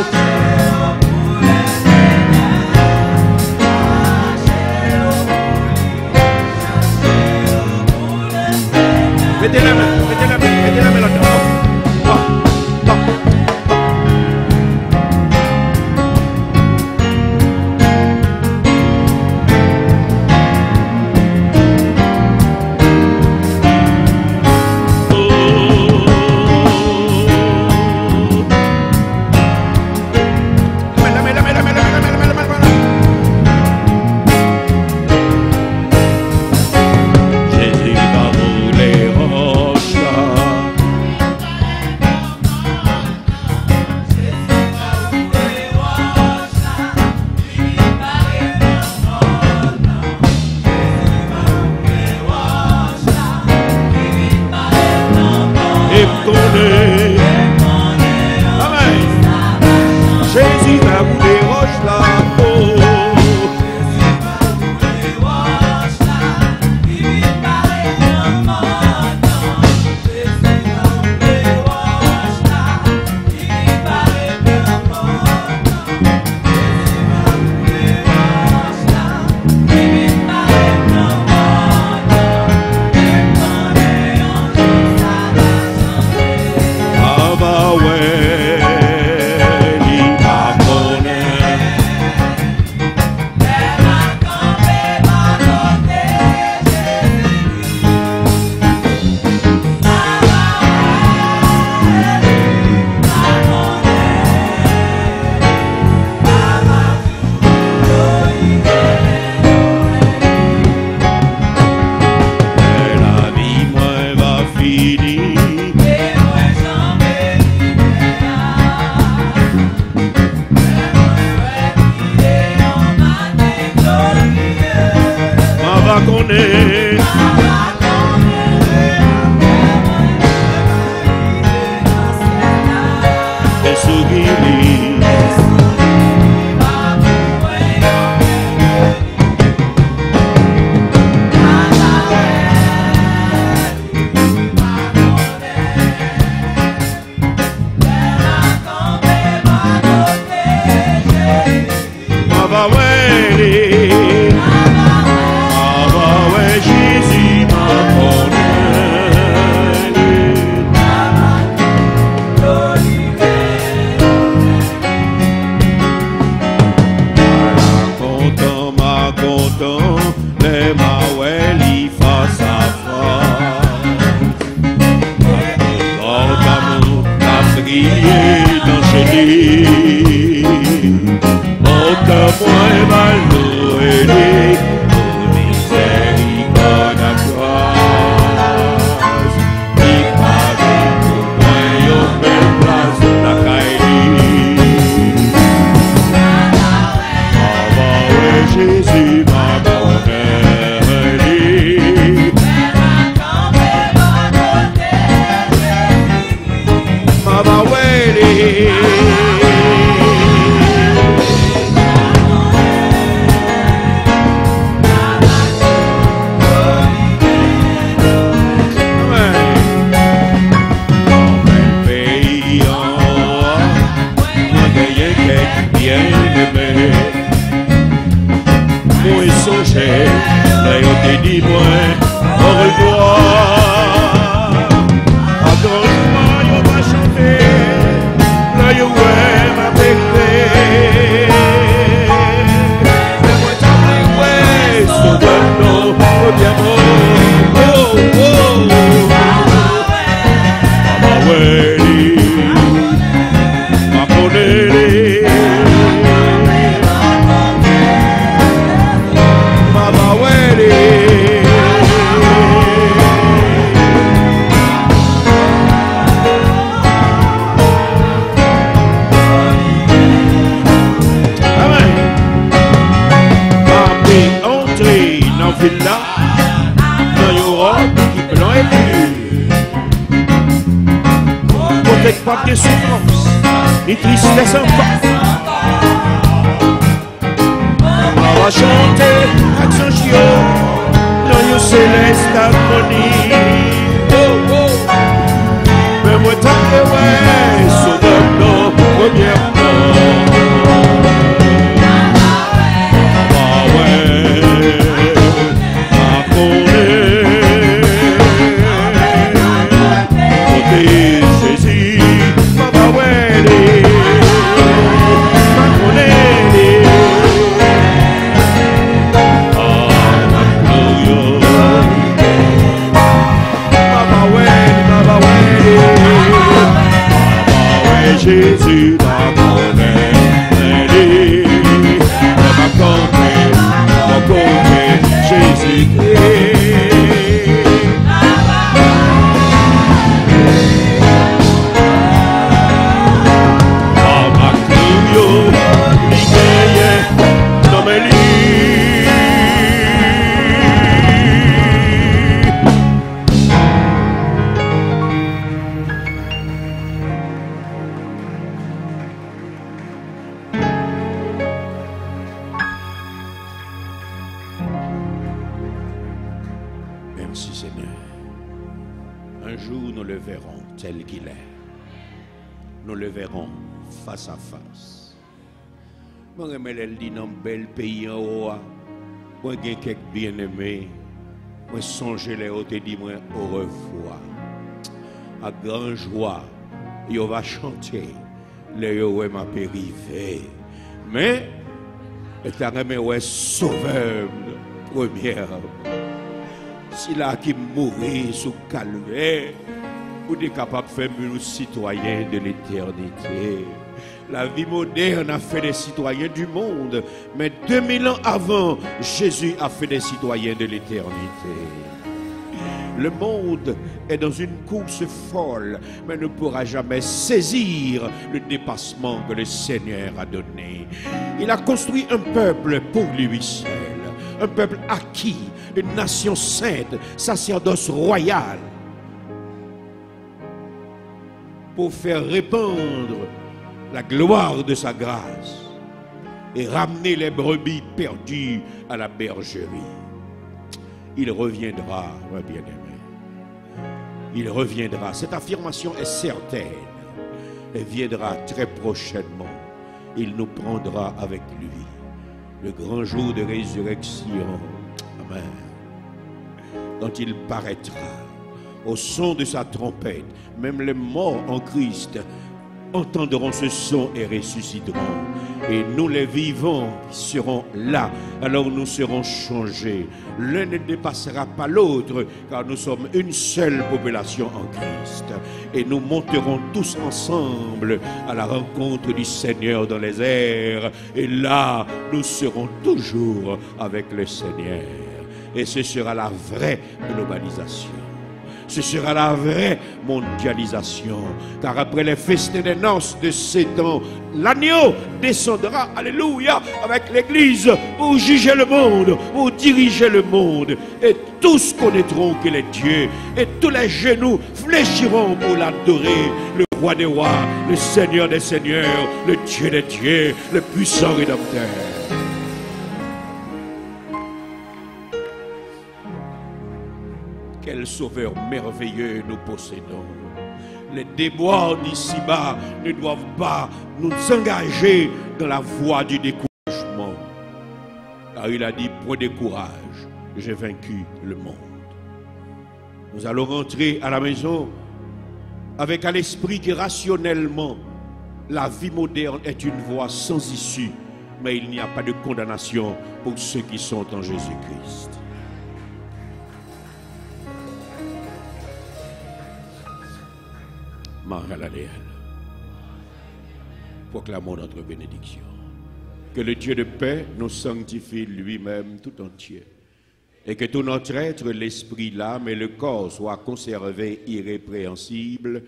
Mettez la main, mettez la main, mettez la main là-dedans. moi va louer pour miséricorde à grâce. Qui parie pour moi une belle place la caille. Jésus m'a conduit. Mama Welly. Dis-moi au revoir. Accorde-moi, on va chanter. Là, you ouais, ma bébé. Fais-moi t'appeler, ouais, sauve-nous, reviens-moi. Oh, oh, Mama Welly, ma ponele. Mama Welly. Là, dans l'Europe qui blanc et bleu. Peut-être pas de souffrance, ni tristesse encore. On va chanter action chio dans une céleste harmonie. Oh, oh. Mais moi t'as fait ouais, sauve-nous, premièrement. Jésus m'a conduit, m'a conduit, Jésus-Christ. Oh, ma clou, li gagne, non mais li. Merci Seigneur. Un jour nous le verrons tel qu'il est. Nous le verrons face à face. Moi je me dis dans un bel pays en haut. Moi j'ai quelques bien-aimés. Moi songe les autres et dis moi au revoir. À grande joie, il va chanter. Les ouais m'a périvé. Mais et remis ouais sauveur première. Si là qui mourit sous calvaire, vous êtes capable de faire nous citoyens de l'éternité. La vie moderne a fait des citoyens du monde, mais 2000 ans avant, Jésus a fait des citoyens de l'éternité. Le monde est dans une course folle, mais ne pourra jamais saisir le dépassement que le Seigneur a donné. Il a construit un peuple pour lui seul, un peuple acquis, une nation sainte, sacerdoce royal, pour faire répandre la gloire de sa grâce et ramener les brebis perdues à la bergerie. Il reviendra, mon bien-aimé. Il reviendra. Cette affirmation est certaine. Elle viendra très prochainement. Il nous prendra avec lui. Le grand jour de résurrection. Amen. Quand il paraîtra, au son de sa trompette, même les morts en Christ entendront ce son et ressusciteront. Et nous les vivants serons là, alors nous serons changés. L'un ne dépassera pas l'autre, car nous sommes une seule population en Christ. Et nous monterons tous ensemble à la rencontre du Seigneur dans les airs. Et là, nous serons toujours avec le Seigneur. Et ce sera la vraie globalisation. Ce sera la vraie mondialisation. Car après les festins des noces de 7 ans, l'agneau descendra, alléluia, avec l'église pour juger le monde, pour diriger le monde. Et tous connaîtront qu'il est Dieu. Et tous les genoux fléchiront pour l'adorer. Le roi des rois, le Seigneur des seigneurs, le Dieu des dieux, le puissant rédempteur. Quel sauveur merveilleux nous possédons. Les déboires d'ici-bas ne doivent pas nous engager dans la voie du découragement. Car il a dit, point de courage, j'ai vaincu le monde. Nous allons rentrer à la maison avec à l'esprit que rationnellement, la vie moderne est une voie sans issue, mais il n'y a pas de condamnation pour ceux qui sont en Jésus-Christ. Mahalaleel. Proclamons notre bénédiction. Que le Dieu de paix nous sanctifie lui-même tout entier. Et que tout notre être, l'esprit, l'âme et le corps soient conservés irrépréhensibles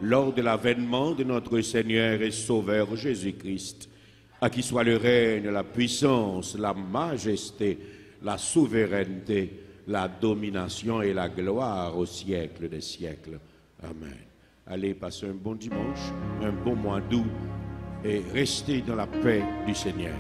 lors de l'avènement de notre Seigneur et Sauveur Jésus-Christ, à qui soit le règne, la puissance, la majesté, la souveraineté, la domination et la gloire au siècle des siècles. Amen. Allez, passez un bon dimanche, un bon mois d'août et restez dans la paix du Seigneur.